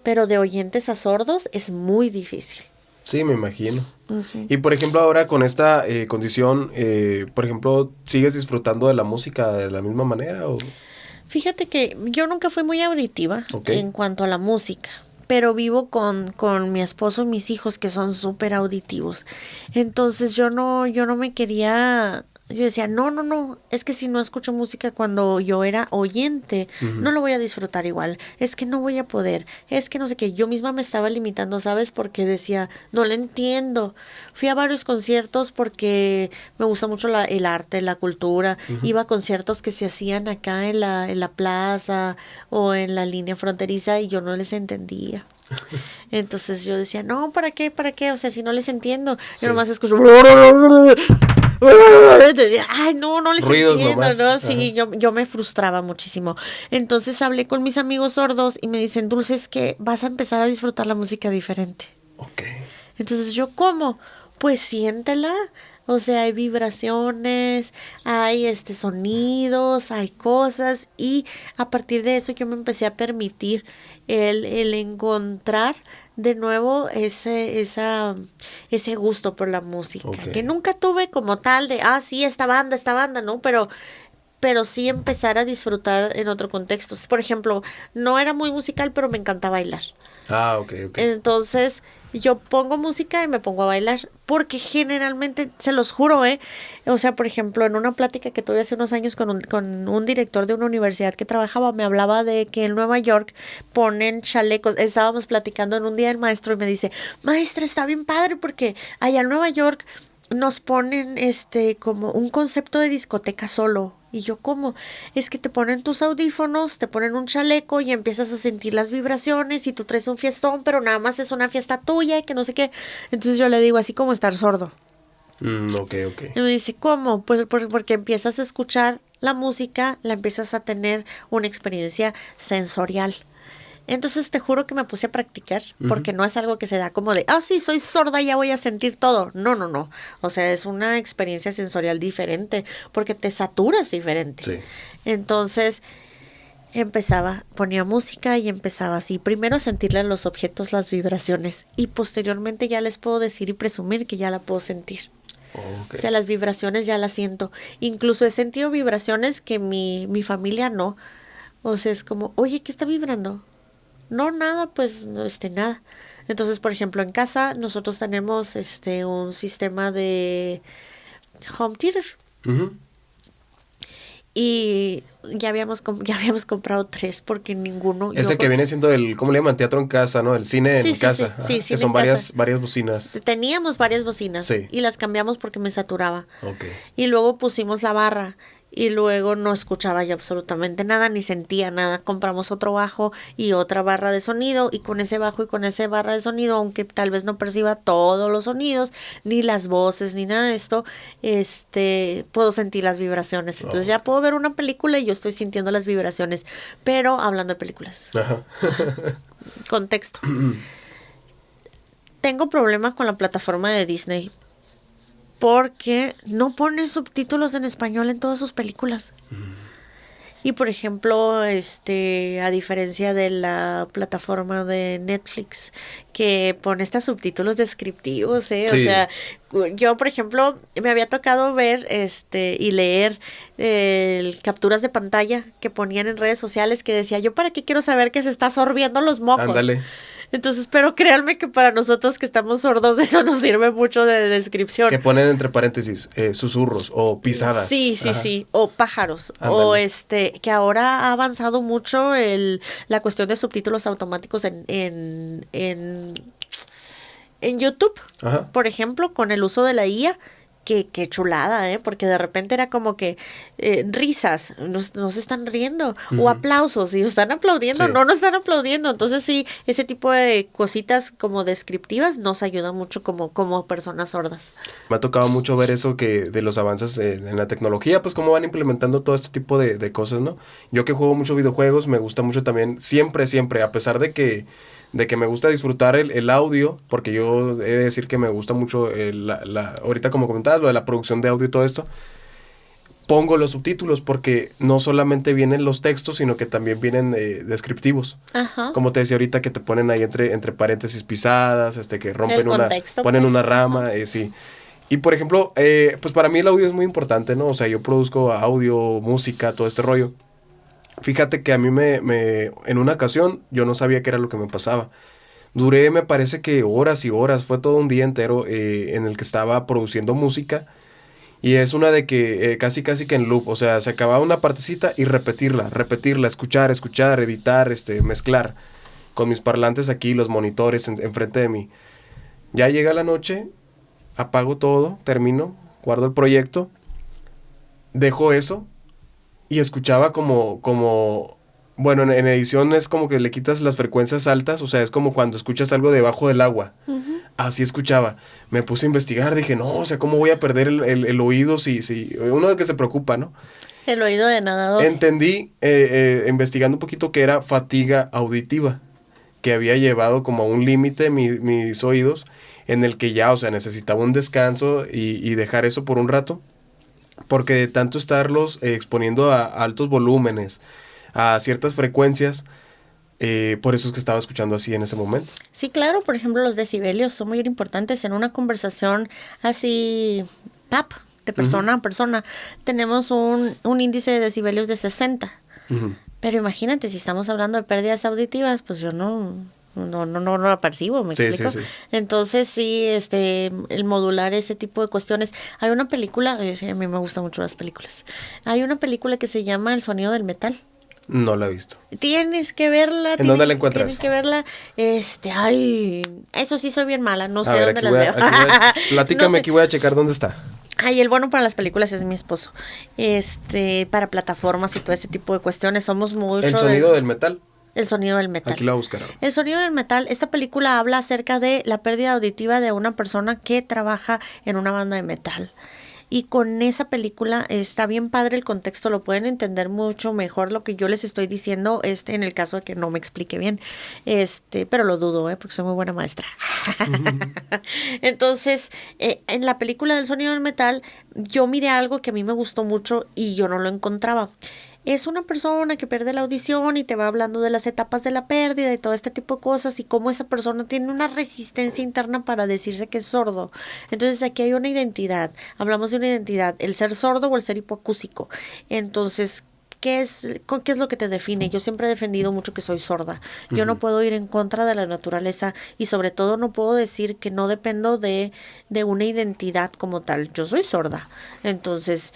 pero de oyentes a sordos es muy difícil. Sí, me imagino. Uh-huh. Y por ejemplo ahora con esta condición, por ejemplo, ¿sigues disfrutando de la música de la misma manera o...? Fíjate que yo nunca fui muy auditiva en cuanto a la música, pero vivo con mi esposo y mis hijos que son súper auditivos. Entonces yo no me quería... Yo decía, no, es que si no escucho música cuando yo era oyente, uh-huh, no lo voy a disfrutar igual, es que no voy a poder, es que no sé qué, yo misma me estaba limitando, ¿sabes? Porque decía, no lo entiendo. Fui a varios conciertos porque me gusta mucho el arte, la cultura, uh-huh, iba a conciertos que se hacían acá en la plaza o en la línea fronteriza y yo no les entendía. Entonces yo decía, no, ¿para qué? ¿Para qué? O sea, si no les entiendo. Sí. Yo nomás escucho... Entonces, ay, no les Ruidos entiendo, nomás. ¿no? Ajá. Sí, yo me frustraba muchísimo. Entonces hablé con mis amigos sordos y me dicen, Dulce, es que vas a empezar a disfrutar la música diferente. Ok. Entonces yo, ¿cómo? Pues siéntela. O sea, hay vibraciones, hay sonidos, hay cosas y a partir de eso yo me empecé a permitir el encontrar de nuevo ese gusto por la música, Ok. que nunca tuve como tal de, sí, esta banda, ¿no? Pero sí empezar a disfrutar en otro contexto. Por ejemplo, no era muy musical, pero me encanta bailar. Ah, ok, ok. Entonces, yo pongo música y me pongo a bailar, porque generalmente, se los juro, o sea, por ejemplo, en una plática que tuve hace unos años con un director de una universidad que trabajaba, me hablaba de que en Nueva York ponen chalecos. Estábamos platicando en un día el maestro y me dice, maestra, está bien padre porque allá en Nueva York nos ponen como un concepto de discoteca solo. Y yo, ¿cómo? Es que te ponen tus audífonos, te ponen un chaleco y empiezas a sentir las vibraciones y tú traes un fiestón, pero nada más es una fiesta tuya y que no sé qué. Entonces yo le digo, así como estar sordo. Ok, ok. Y me dice, ¿cómo? Pues porque empiezas a escuchar la música, la empiezas a tener una experiencia sensorial. Entonces te juro que me puse a practicar, porque no es algo que se da como de, sí, soy sorda, ya voy a sentir todo. No. O sea, es una experiencia sensorial diferente, porque te saturas diferente. Sí. Entonces ponía música y empezaba así, primero a sentirle a los objetos las vibraciones y posteriormente ya les puedo decir y presumir que ya la puedo sentir. Okay. O sea, las vibraciones ya las siento. Incluso he sentido vibraciones que mi familia no. O sea, es como, oye, ¿qué está vibrando? No, nada, pues, nada. Entonces, por ejemplo, en casa nosotros tenemos un sistema de home theater. Uh-huh. Y ya habíamos comprado 3 porque ninguno... Ese que viene siendo el, ¿cómo le llaman? Teatro en casa, ¿no? El cine Sí, en sí, casa. sí, Que cine son en varias casa. bocinas. Teníamos varias bocinas, sí, y las cambiamos porque me saturaba. Okay. Y luego pusimos la barra y luego no escuchaba ya absolutamente nada, ni sentía nada. Compramos otro bajo y otra barra de sonido, y con ese bajo y con esa barra de sonido, aunque tal vez no perciba todos los sonidos, ni las voces, ni nada de esto, puedo sentir las vibraciones. Entonces ya puedo ver una película y yo estoy sintiendo las vibraciones, pero hablando de películas. Ajá. Contexto. Tengo problemas con la plataforma de Disney porque no pone subtítulos en español en todas sus películas. Y por ejemplo, a diferencia de la plataforma de Netflix, que pone estos subtítulos descriptivos, Sí. O sea, yo, por ejemplo, me había tocado ver y leer capturas de pantalla que ponían en redes sociales que decía, yo para qué quiero saber que se está sorbiendo los mocos. Ándale. Entonces, pero créanme que para nosotros que estamos sordos eso nos sirve mucho de descripción. Que ponen entre paréntesis susurros o pisadas. Sí, Ajá. sí, o pájaros. Ándale. O que ahora ha avanzado mucho la cuestión de subtítulos automáticos en YouTube, Ajá. por ejemplo, con el uso de la IA. Qué chulada, porque de repente era como que risas, no se están riendo, o aplausos, y están aplaudiendo, Sí. no están aplaudiendo. Entonces sí, ese tipo de cositas como descriptivas nos ayuda mucho como personas sordas. Me ha tocado mucho ver eso que de los avances en la tecnología, pues cómo van implementando todo este tipo de cosas, ¿no? Yo que juego mucho videojuegos, me gusta mucho también, siempre, a pesar de que me gusta disfrutar el audio, porque yo he de decir que me gusta mucho ahorita como comentabas, lo de la producción de audio y todo esto, pongo los subtítulos porque no solamente vienen los textos, sino que también vienen descriptivos. Ajá. Como te decía ahorita, que te ponen ahí entre paréntesis pisadas, que rompen El contexto, ponen pues. una rama, sí. Y por ejemplo, pues para mí el audio es muy importante, ¿no? O sea, yo produzco audio, música, todo este rollo. Fíjate que a mí en una ocasión yo no sabía qué era lo que me pasaba. Duré, me parece que horas y horas, fue todo un día entero en el que estaba produciendo música. Y es una de que casi que en loop, o sea, se acababa una partecita y repetirla, escuchar, editar, mezclar con mis parlantes aquí, los monitores enfrente de mí. Ya llega la noche, apago todo, termino, guardo el proyecto, dejo eso y escuchaba como Bueno, en edición es como que le quitas las frecuencias altas, o sea, es como cuando escuchas algo debajo del agua. Así escuchaba. Me puse a investigar, dije, no, o sea, ¿cómo voy a perder el oído si uno de que se preocupa, ¿no? El oído de nadador. Entendí, investigando un poquito, que era fatiga auditiva, que había llevado como a un límite mis oídos, en el que ya, o sea, necesitaba un descanso y dejar eso por un rato, porque de tanto estarlos exponiendo a altos volúmenes, a ciertas frecuencias, por eso es que estaba escuchando así en ese momento. Sí, claro, por ejemplo, los decibelios son muy importantes en una conversación así, pap, de persona a persona. Tenemos un índice de decibelios de 60. Pero imagínate, si estamos hablando de pérdidas auditivas, pues yo no lo percibo, ¿me explico? Sí. Entonces sí, el modular ese tipo de cuestiones. Hay una película, sí, a mí me gustan mucho las películas. Hay una película que se llama El sonido del metal. No la he visto. Tienes que verla. ¿En dónde la encuentras? Tienes que verla. Ay, eso sí soy bien mala, no sé A ver, dónde las veo. Platícame, No sé. aquí voy a checar dónde está. Ay, el bueno para las películas es mi esposo. Para plataformas y todo ese tipo de cuestiones somos mucho El sonido del metal. El sonido del metal. Aquí la buscaré. El sonido del metal, esta película habla acerca de la pérdida auditiva de una persona que trabaja en una banda de metal. Y con esa película está bien padre el contexto, lo pueden entender mucho mejor lo que yo les estoy diciendo, en el caso de que no me explique bien, pero lo dudo, porque soy muy buena maestra. Entonces, en la película del sonido del metal, yo miré algo que a mí me gustó mucho y yo no lo encontraba. Es una persona que pierde la audición y te va hablando de las etapas de la pérdida y todo este tipo de cosas y cómo esa persona tiene una resistencia interna para decirse que es sordo. Entonces aquí hay una identidad, hablamos de una identidad, el ser sordo o el ser hipoacúsico. Entonces, ¿qué es lo que te define? Yo siempre he defendido mucho que soy sorda. Yo no puedo ir en contra de la naturaleza y sobre todo no puedo decir que no dependo de una identidad como tal. Yo soy sorda. Entonces,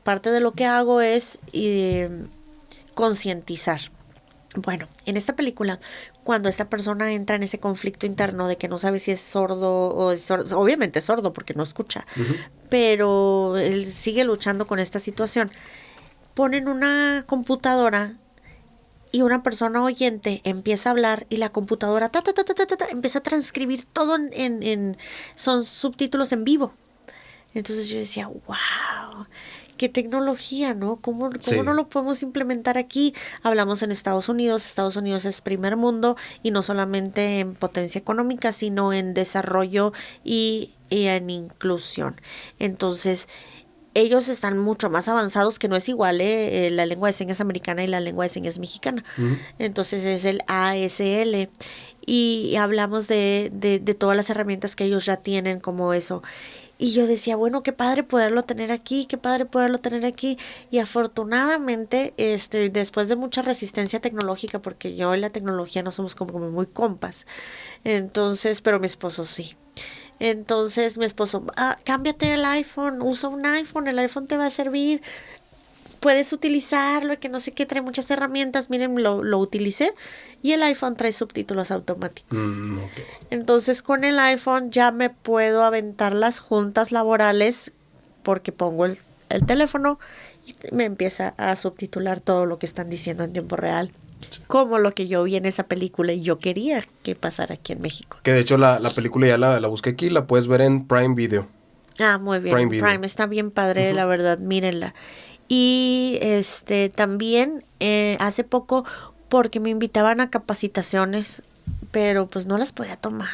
parte de lo que hago es concientizar. Bueno, en esta película, cuando esta persona entra en ese conflicto interno de que no sabe si es sordo o es sordo, obviamente es sordo porque no escucha, pero él sigue luchando con esta situación. Ponen una computadora y una persona oyente empieza a hablar y la computadora empieza a transcribir todo son subtítulos en vivo. Entonces yo decía, wow, qué tecnología, ¿no? ¿Cómo no lo podemos implementar aquí? Hablamos en Estados Unidos es primer mundo y no solamente en potencia económica, sino en desarrollo y en inclusión. Entonces, ellos están mucho más avanzados, que no es igual la lengua de señas americana y la lengua de señas mexicana. Entonces es el ASL y hablamos de todas las herramientas que ellos ya tienen como eso. Y yo decía, bueno, qué padre poderlo tener aquí, y afortunadamente, después de mucha resistencia tecnológica, porque yo y la tecnología no somos como muy compas, entonces, pero mi esposo sí. Entonces mi esposo, cámbiate el iPhone, usa un iPhone, el iPhone te va a servir, puedes utilizarlo, que no sé qué, trae muchas herramientas. Miren, lo utilicé y el iPhone trae subtítulos automáticos. Okay. Entonces con el iPhone ya me puedo aventar las juntas laborales porque pongo el teléfono y me empieza a subtitular todo lo que están diciendo en tiempo real. Como lo que yo vi en esa película y yo quería que pasara aquí en México. Que de hecho la película ya la busqué aquí, la puedes ver en Prime Video. Muy bien, Prime está bien padre, la verdad, mírenla. Y también hace poco, porque me invitaban a capacitaciones, pero pues no las podía tomar.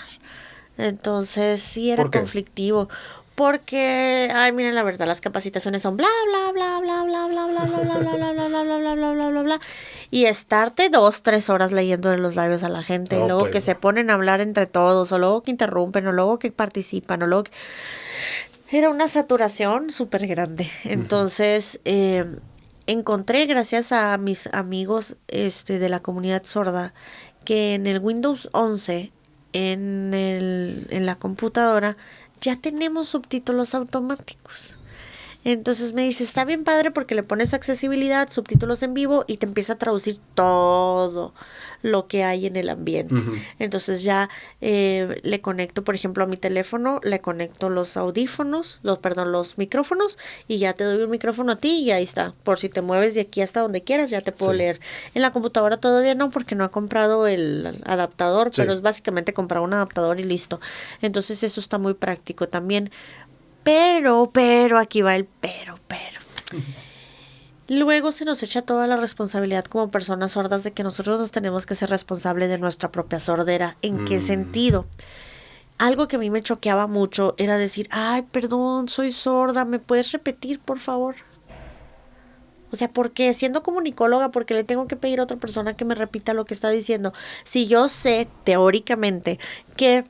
Entonces sí era conflictivo. Porque, miren, la verdad, las capacitaciones son bla, bla, bla, bla, bla, bla, bla, bla, bla, bla, bla, bla, bla, bla, bla, bla, bla, bla, bla. Y estarte 2-3 horas leyendo en los labios a la gente. Y luego que se ponen a hablar entre todos, o luego que interrumpen, o luego que participan, o luego que... Era una saturación súper grande. Entonces, encontré, gracias a mis amigos de la comunidad sorda, que en el Windows 11, en la computadora, ya tenemos subtítulos automáticos. Entonces me dice, está bien padre porque le pones accesibilidad, subtítulos en vivo y te empieza a traducir todo lo que hay en el ambiente. Entonces ya le conecto, por ejemplo, a mi teléfono, le conecto los audífonos, los micrófonos y ya te doy un micrófono a ti y ahí está. Por si te mueves de aquí hasta donde quieras, ya te puedo leer. En la computadora todavía no porque no he comprado el adaptador, pero es básicamente comprar un adaptador y listo. Entonces eso está muy práctico también. Pero, aquí va el pero. Luego se nos echa toda la responsabilidad como personas sordas de que nosotros nos tenemos que ser responsables de nuestra propia sordera. ¿En qué sentido? Algo que a mí me choqueaba mucho era decir, ay, perdón, soy sorda, ¿me puedes repetir, por favor? O sea, ¿por qué? Siendo comunicóloga, ¿por qué le tengo que pedir a otra persona que me repita lo que está diciendo? Si yo sé, teóricamente, que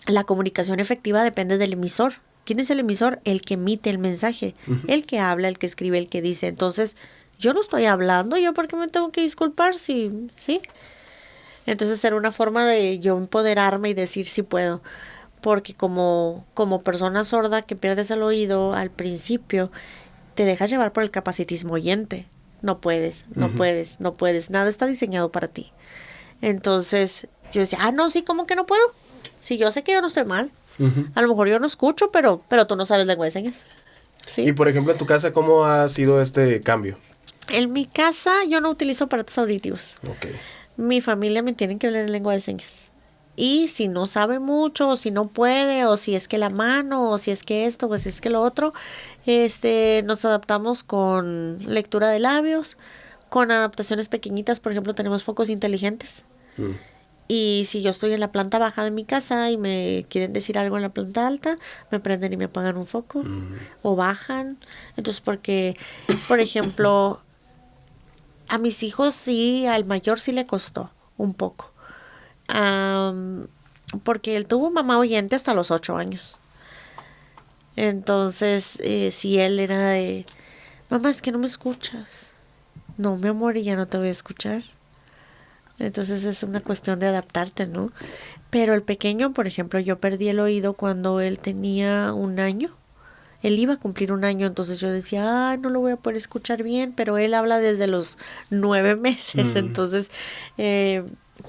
la comunicación efectiva depende del emisor. ¿Quién es el emisor? El que emite el mensaje, el que habla, el que escribe, el que dice. Entonces, yo no estoy hablando, ¿yo por qué me tengo que disculpar? ¿Sí? Entonces, era una forma de yo empoderarme y decir sí puedo. Porque como persona sorda que pierdes el oído al principio, te dejas llevar por el capacitismo oyente. No puedes. Nada está diseñado para ti. Entonces, yo decía, no, sí, ¿cómo que no puedo? Sí, yo sé que yo no estoy mal. A lo mejor yo no escucho, pero tú no sabes lengua de señas. ¿Sí? Y por ejemplo, en tu casa, ¿cómo ha sido este cambio? En mi casa yo no utilizo aparatos auditivos. Okay. Mi familia me tiene que hablar en lengua de señas. Y si no sabe mucho, o si no puede, o si es que la mano, o si es que esto, o si es que lo otro, nos adaptamos con lectura de labios, con adaptaciones pequeñitas. Por ejemplo, tenemos focos inteligentes. Y si yo estoy en la planta baja de mi casa y me quieren decir algo en la planta alta, me prenden y me apagan un foco o bajan. Entonces, porque, por ejemplo, a mis hijos sí, al mayor sí le costó un poco. Porque él tuvo mamá oyente hasta los 8 años. Entonces, si él era de, mamá, es que no me escuchas. No, mi amor, y ya no te voy a escuchar. Entonces es una cuestión de adaptarte, ¿no? Pero el pequeño, por ejemplo, yo perdí el oído cuando él tenía 1 año. Él iba a cumplir 1 año, entonces yo decía, no lo voy a poder escuchar bien, pero él habla desde los 9 meses. Entonces,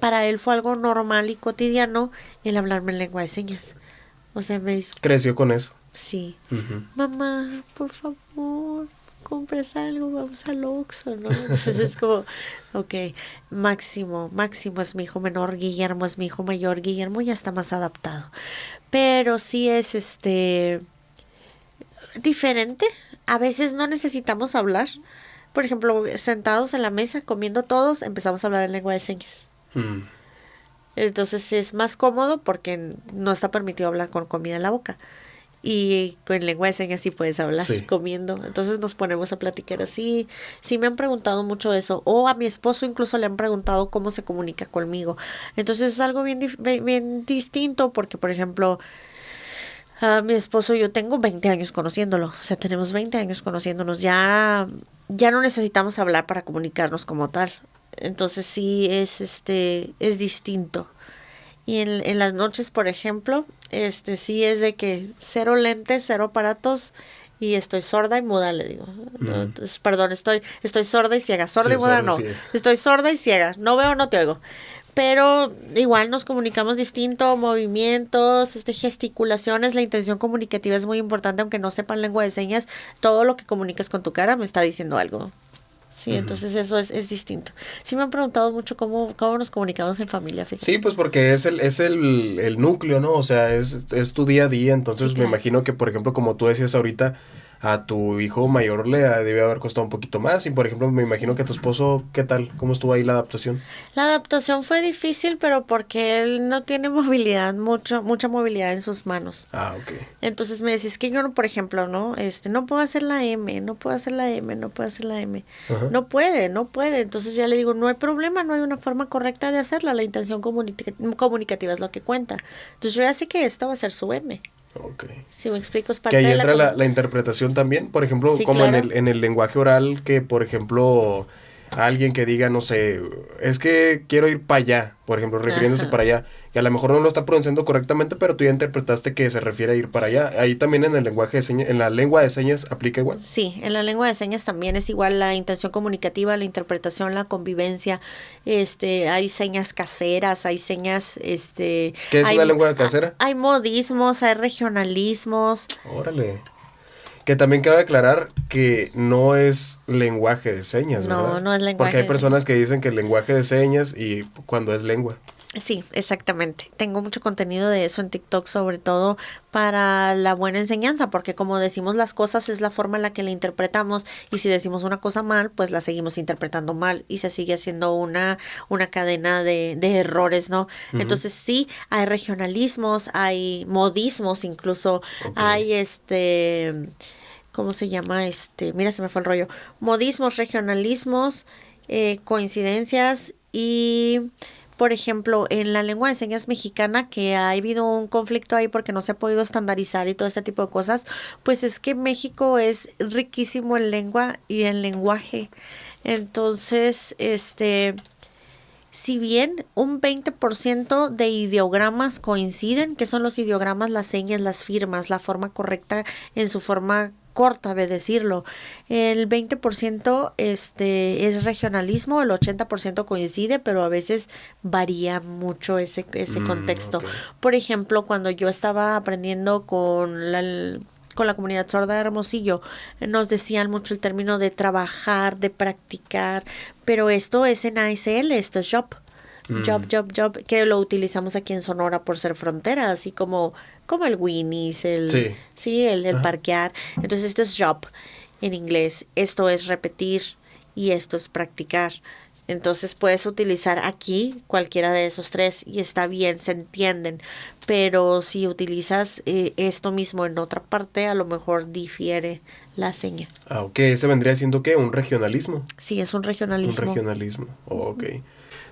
para él fue algo normal y cotidiano el hablarme en lengua de señas. O sea, me dice... ¿Creció con eso? Sí. Mamá, por favor, compres algo, vamos al Oxxo, ¿no? Entonces es como, ok, Máximo es mi hijo menor, Guillermo es mi hijo mayor, Guillermo ya está más adaptado. Pero sí es diferente. A veces no necesitamos hablar. Por ejemplo, sentados en la mesa, comiendo todos, empezamos a hablar en lengua de señas. Entonces es más cómodo porque no está permitido hablar con comida en la boca. Y con lengua de señas sí puedes hablar comiendo. Entonces nos ponemos a platicar así. Sí me han preguntado mucho eso. O a mi esposo incluso le han preguntado cómo se comunica conmigo. Entonces es algo bien distinto porque, por ejemplo, a mi esposo yo tengo 20 años conociéndolo. O sea, tenemos 20 años conociéndonos. Ya no necesitamos hablar para comunicarnos como tal. Entonces sí es distinto. Y en las noches, por ejemplo, sí es de que 0 lentes, 0 aparatos y estoy sorda y muda, le digo. Entonces, perdón, estoy sorda y ciega. Sorda y muda no. Estoy sorda y ciega. No veo, no te oigo. Pero igual nos comunicamos distinto, movimientos, gesticulaciones. La intención comunicativa es muy importante, aunque no sepan lengua de señas. Todo lo que comunicas con tu cara me está diciendo algo. Sí, entonces eso es distinto. Sí me han preguntado mucho cómo nos comunicamos en familia, fíjate. Sí, pues porque es el núcleo, ¿no? O sea, es tu día a día. Entonces sí, claro. Me imagino que, por ejemplo, como tú decías ahorita, a tu hijo mayor le debe haber costado un poquito más. Y, por ejemplo, me imagino que a tu esposo, ¿qué tal? ¿Cómo estuvo ahí la adaptación? La adaptación fue difícil, pero porque él no tiene movilidad, mucha movilidad en sus manos. Ah, ok. Entonces me decís que yo, no, por ejemplo, ¿no? No puedo hacer la M, no puedo hacer la M. Ajá. No puede. Entonces ya le digo, no hay problema, no hay una forma correcta de hacerla. La intención comunicativa es lo que cuenta. Entonces yo ya sé que esta va a ser su M. Okay. Si me explico, es parte que ahí de entra la interpretación también, por ejemplo, sí, como claro. en el lenguaje oral, que por ejemplo a alguien que diga, no sé, es que quiero ir para allá, por ejemplo, refiriéndose para allá, que a lo mejor no lo está pronunciando correctamente, pero tú ya interpretaste que se refiere a ir para allá. Ahí también en el lenguaje de señas, en la lengua de señas aplica igual. Sí, en la lengua de señas también es igual la intención comunicativa, la interpretación, la convivencia. Hay señas caseras, hay señas, ¿Qué es hay, una lengua casera? hay modismos, hay regionalismos. Órale. Que también cabe aclarar que no es lenguaje de señas, No, ¿verdad? no es lenguaje Porque hay de personas que dicen que el lenguaje de señas y cuando es lengua. Sí, exactamente. Tengo mucho contenido de eso en TikTok, sobre todo para la buena enseñanza, porque como decimos las cosas es la forma en la que la interpretamos y si decimos una cosa mal, pues la seguimos interpretando mal y se sigue haciendo una cadena de errores, ¿no? Entonces sí, hay regionalismos, hay modismos incluso, hay ¿cómo se llama? Mira, se me fue el rollo. Modismos, regionalismos, coincidencias y por ejemplo, en la lengua de señas mexicana, que ha habido un conflicto ahí porque no se ha podido estandarizar y todo este tipo de cosas, pues es que México es riquísimo en lengua y en lenguaje. Entonces, si bien un 20% de ideogramas coinciden, que son los ideogramas, las señas, las firmas, la forma correcta en su forma corta de decirlo. El 20% es regionalismo, el 80% coincide, pero a veces varía mucho ese contexto. Okay. Por ejemplo, cuando yo estaba aprendiendo con la comunidad sorda de Hermosillo, nos decían mucho el término de trabajar, de practicar, pero esto es en ASL, esto es job. Job, que lo utilizamos aquí en Sonora por ser frontera, así como el Winnie's, el parquear. Entonces esto es job en inglés, esto es repetir y esto es practicar. Entonces puedes utilizar aquí cualquiera de esos tres y está bien, se entienden. Pero si utilizas esto mismo en otra parte, a lo mejor difiere la seña. Ah, ok. ¿Ese vendría siendo qué? ¿Un regionalismo? Sí, es un regionalismo. Un regionalismo. Oh, ok.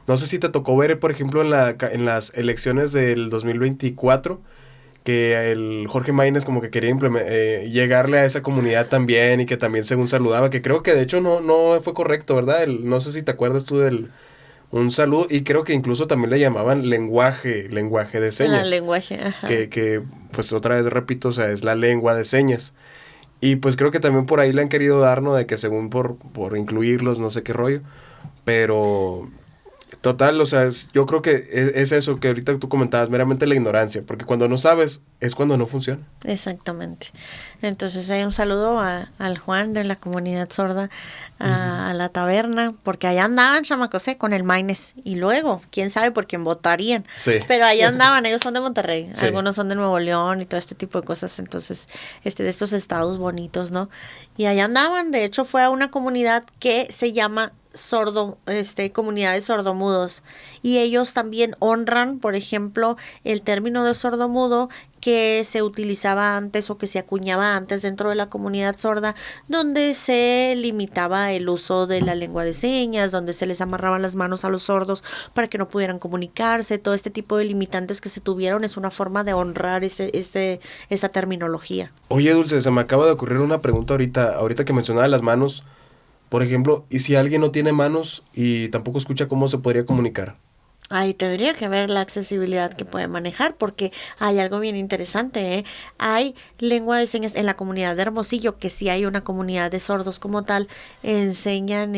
No sé si te tocó ver, por ejemplo, en las elecciones del 2024, que el Jorge Maínez como que quería llegarle a esa comunidad también y que también según saludaba, que creo que de hecho no fue correcto, ¿verdad? No sé si te acuerdas tú un saludo y creo que incluso también le llamaban lenguaje de señas. El lenguaje, ajá. Que pues otra vez repito, o sea, es la lengua de señas. Y pues creo que también por ahí le han querido dar, ¿no? De que según por incluirlos, no sé qué rollo, pero... Total, o sea, yo creo que es eso que ahorita tú comentabas, meramente la ignorancia, porque cuando no sabes es cuando no funciona. Exactamente. Entonces hay un saludo al Juan de la comunidad sorda, a la taberna, porque allá andaban chamacos con el Maines y luego, quién sabe por quién votarían. Sí. Pero allá andaban, ellos son de Monterrey, Sí. algunos son de Nuevo León y todo este tipo de cosas, entonces, de estos estados bonitos, ¿no? Y allá andaban, de hecho fue a una comunidad que se llama comunidades sordomudos y ellos también honran, por ejemplo, el término de sordomudo que se utilizaba antes o que se acuñaba antes dentro de la comunidad sorda, donde se limitaba el uso de la lengua de señas, donde se les amarraban las manos a los sordos para que no pudieran comunicarse. Todo este tipo de limitantes que se tuvieron es una forma de honrar esta terminología. Oye, Dulce, se me acaba de ocurrir una pregunta ahorita que mencionaba las manos. Por ejemplo, ¿y si alguien no tiene manos y tampoco escucha, cómo se podría comunicar? Ahí tendría que ver la accesibilidad que puede manejar, porque hay algo bien interesante, ¿eh? Hay lengua de señas en la comunidad de Hermosillo, que sí hay una comunidad de sordos como tal, enseñan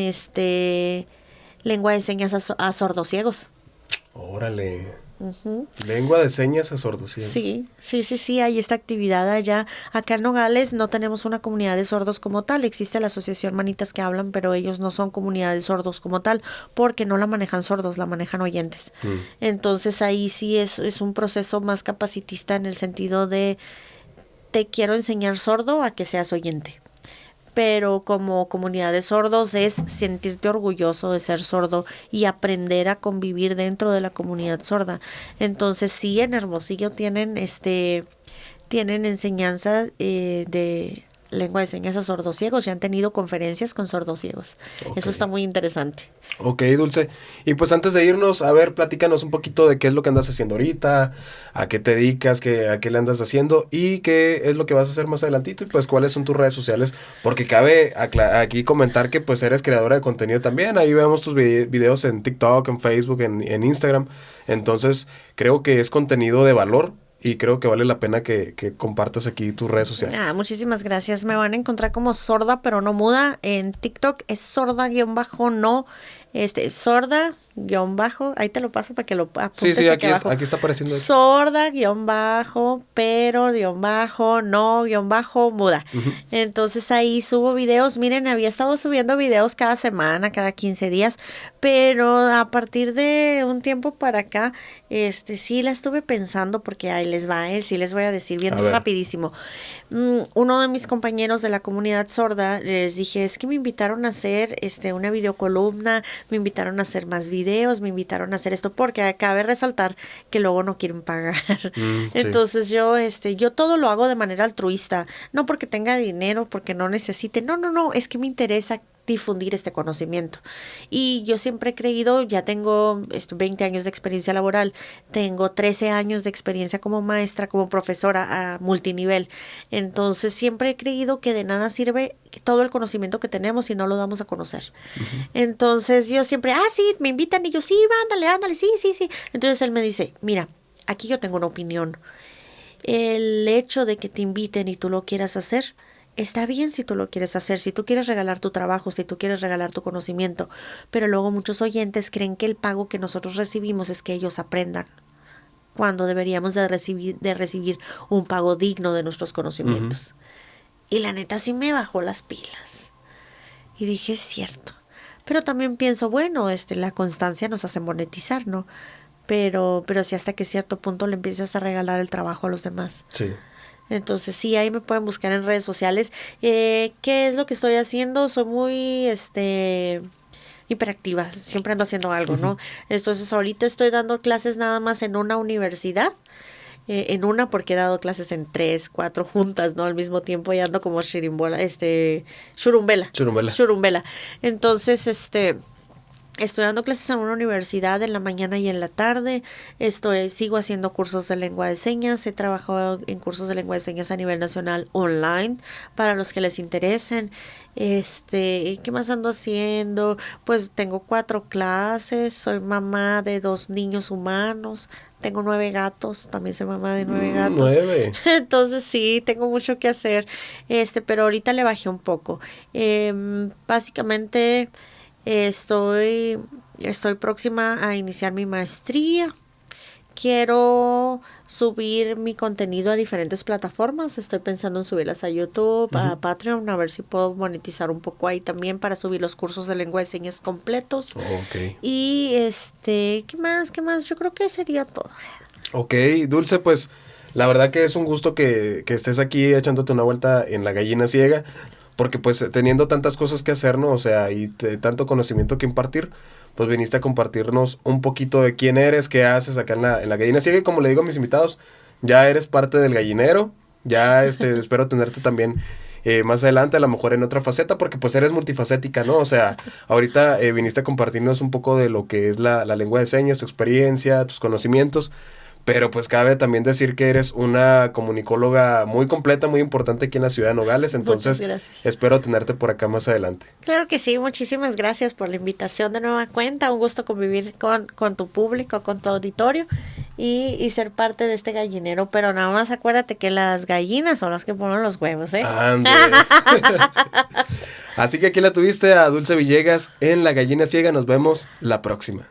lengua de señas a sordociegos. Órale. Lengua de señas a sordociegos. Sí, hay esta actividad allá. Acá en Nogales no tenemos una comunidad de sordos como tal, existe la asociación Manitas que Hablan, pero ellos no son comunidad de sordos como tal, porque no la manejan sordos, la manejan oyentes. Entonces ahí sí es un proceso más capacitista en el sentido de te quiero enseñar sordo a que seas oyente. Pero como comunidad de sordos es sentirte orgulloso de ser sordo y aprender a convivir dentro de la comunidad sorda. Entonces sí, en Hermosillo tienen enseñanza de lengua de señas a sordociegos y han tenido conferencias con sordociegos. Ok. Eso está muy interesante. Ok, Dulce. Y pues antes de irnos, a ver, platícanos un poquito de qué es lo que andas haciendo ahorita, a qué te dedicas, a qué le andas haciendo y qué es lo que vas a hacer más adelantito y pues cuáles son tus redes sociales, porque cabe aquí comentar que pues eres creadora de contenido también, ahí vemos tus videos en TikTok, en Facebook, en Instagram, entonces creo que es contenido de valor. Y creo que vale la pena que compartas aquí tus redes sociales. Muchísimas gracias. Me van a encontrar como sorda pero no muda. En TikTok es sorda-no. Sorda-, ahí te lo paso para que lo apuntes. Sí, aquí está apareciendo. Sorda-pero-no-muda. Uh-huh. Entonces ahí subo videos. Miren, había estado subiendo videos cada semana, cada 15 días, pero a partir de un tiempo para acá, sí la estuve pensando porque ahí les va, sí les voy a decir bien rapidísimo. Uno de mis compañeros de la comunidad sorda, les dije, es que me invitaron a hacer una videocolumna, me invitaron a hacer más videos, me invitaron a hacer esto, porque cabe resaltar que luego no quieren pagar. Entonces yo todo lo hago de manera altruista, no porque tenga dinero, porque no necesite, no, es que me interesa difundir este conocimiento. Y yo siempre he creído, ya tengo 20 años de experiencia laboral, tengo 13 años de experiencia como maestra, como profesora a multinivel. Entonces siempre he creído que de nada sirve todo el conocimiento que tenemos si no lo damos a conocer. Uh-huh. Entonces yo siempre, sí, me invitan y yo, sí, ándale, sí. Entonces él me dice, mira, aquí yo tengo una opinión. El hecho de que te inviten y tú lo quieras hacer, está bien si tú lo quieres hacer, si tú quieres regalar tu trabajo, si tú quieres regalar tu conocimiento, pero luego muchos oyentes creen que el pago que nosotros recibimos es que ellos aprendan, cuando deberíamos de recibir un pago digno de nuestros conocimientos. Uh-huh. Y la neta sí me bajó las pilas. Y dije, es cierto. Pero también pienso, bueno, la constancia nos hace monetizar, ¿no? Pero si hasta que cierto punto le empiezas a regalar el trabajo a los demás. Sí. Entonces sí, ahí me pueden buscar en redes sociales. ¿Qué es lo que estoy haciendo? Soy muy hiperactiva, siempre ando haciendo algo, ¿no? Entonces ahorita estoy dando clases nada más en una universidad, en una porque he dado clases en 3, 4 juntas, ¿no? Al mismo tiempo y ando como churumbela. Entonces, estoy dando clases en una universidad en la mañana y en la tarde. Sigo haciendo cursos de lengua de señas. He trabajado en cursos de lengua de señas a nivel nacional online para los que les interesen. ¿Qué más ando haciendo? Pues tengo 4 clases. Soy mamá de 2 niños humanos. Tengo 9 gatos. También soy mamá de 9 gatos. 9. Entonces sí, tengo mucho que hacer. Pero ahorita le bajé un poco. Básicamente estoy próxima a iniciar mi maestría. Quiero subir mi contenido a diferentes plataformas. Estoy pensando en subirlas a YouTube, uh-huh, a Patreon, a ver si puedo monetizar un poco ahí también para subir los cursos de lengua de señas completos. Okay. Y ¿qué más? Yo creo que sería todo. Ok, Dulce, pues la verdad que es un gusto que estés aquí echándote una vuelta en La Gallina Ciega. Porque pues teniendo tantas cosas que hacer, ¿no? O sea, y tanto conocimiento que impartir, pues viniste a compartirnos un poquito de quién eres, qué haces acá en la Gallina Ciega. Y como le digo a mis invitados, ya eres parte del gallinero. Ya espero tenerte también más adelante, a lo mejor en otra faceta, porque pues eres multifacética, ¿no? O sea, ahorita viniste a compartirnos un poco de lo que es la lengua de señas, tu experiencia, tus conocimientos. Pero pues cabe también decir que eres una comunicóloga muy completa, muy importante aquí en la ciudad de Nogales. Entonces, espero tenerte por acá más adelante. Claro que sí, muchísimas gracias por la invitación de nueva cuenta. Un gusto convivir con tu público, con tu auditorio y ser parte de este gallinero. Pero nada más acuérdate que las gallinas son las que ponen los huevos, ¿eh? ¡Ande! Así que aquí la tuviste a Dulce Villegas en La Gallina Ciega. Nos vemos la próxima.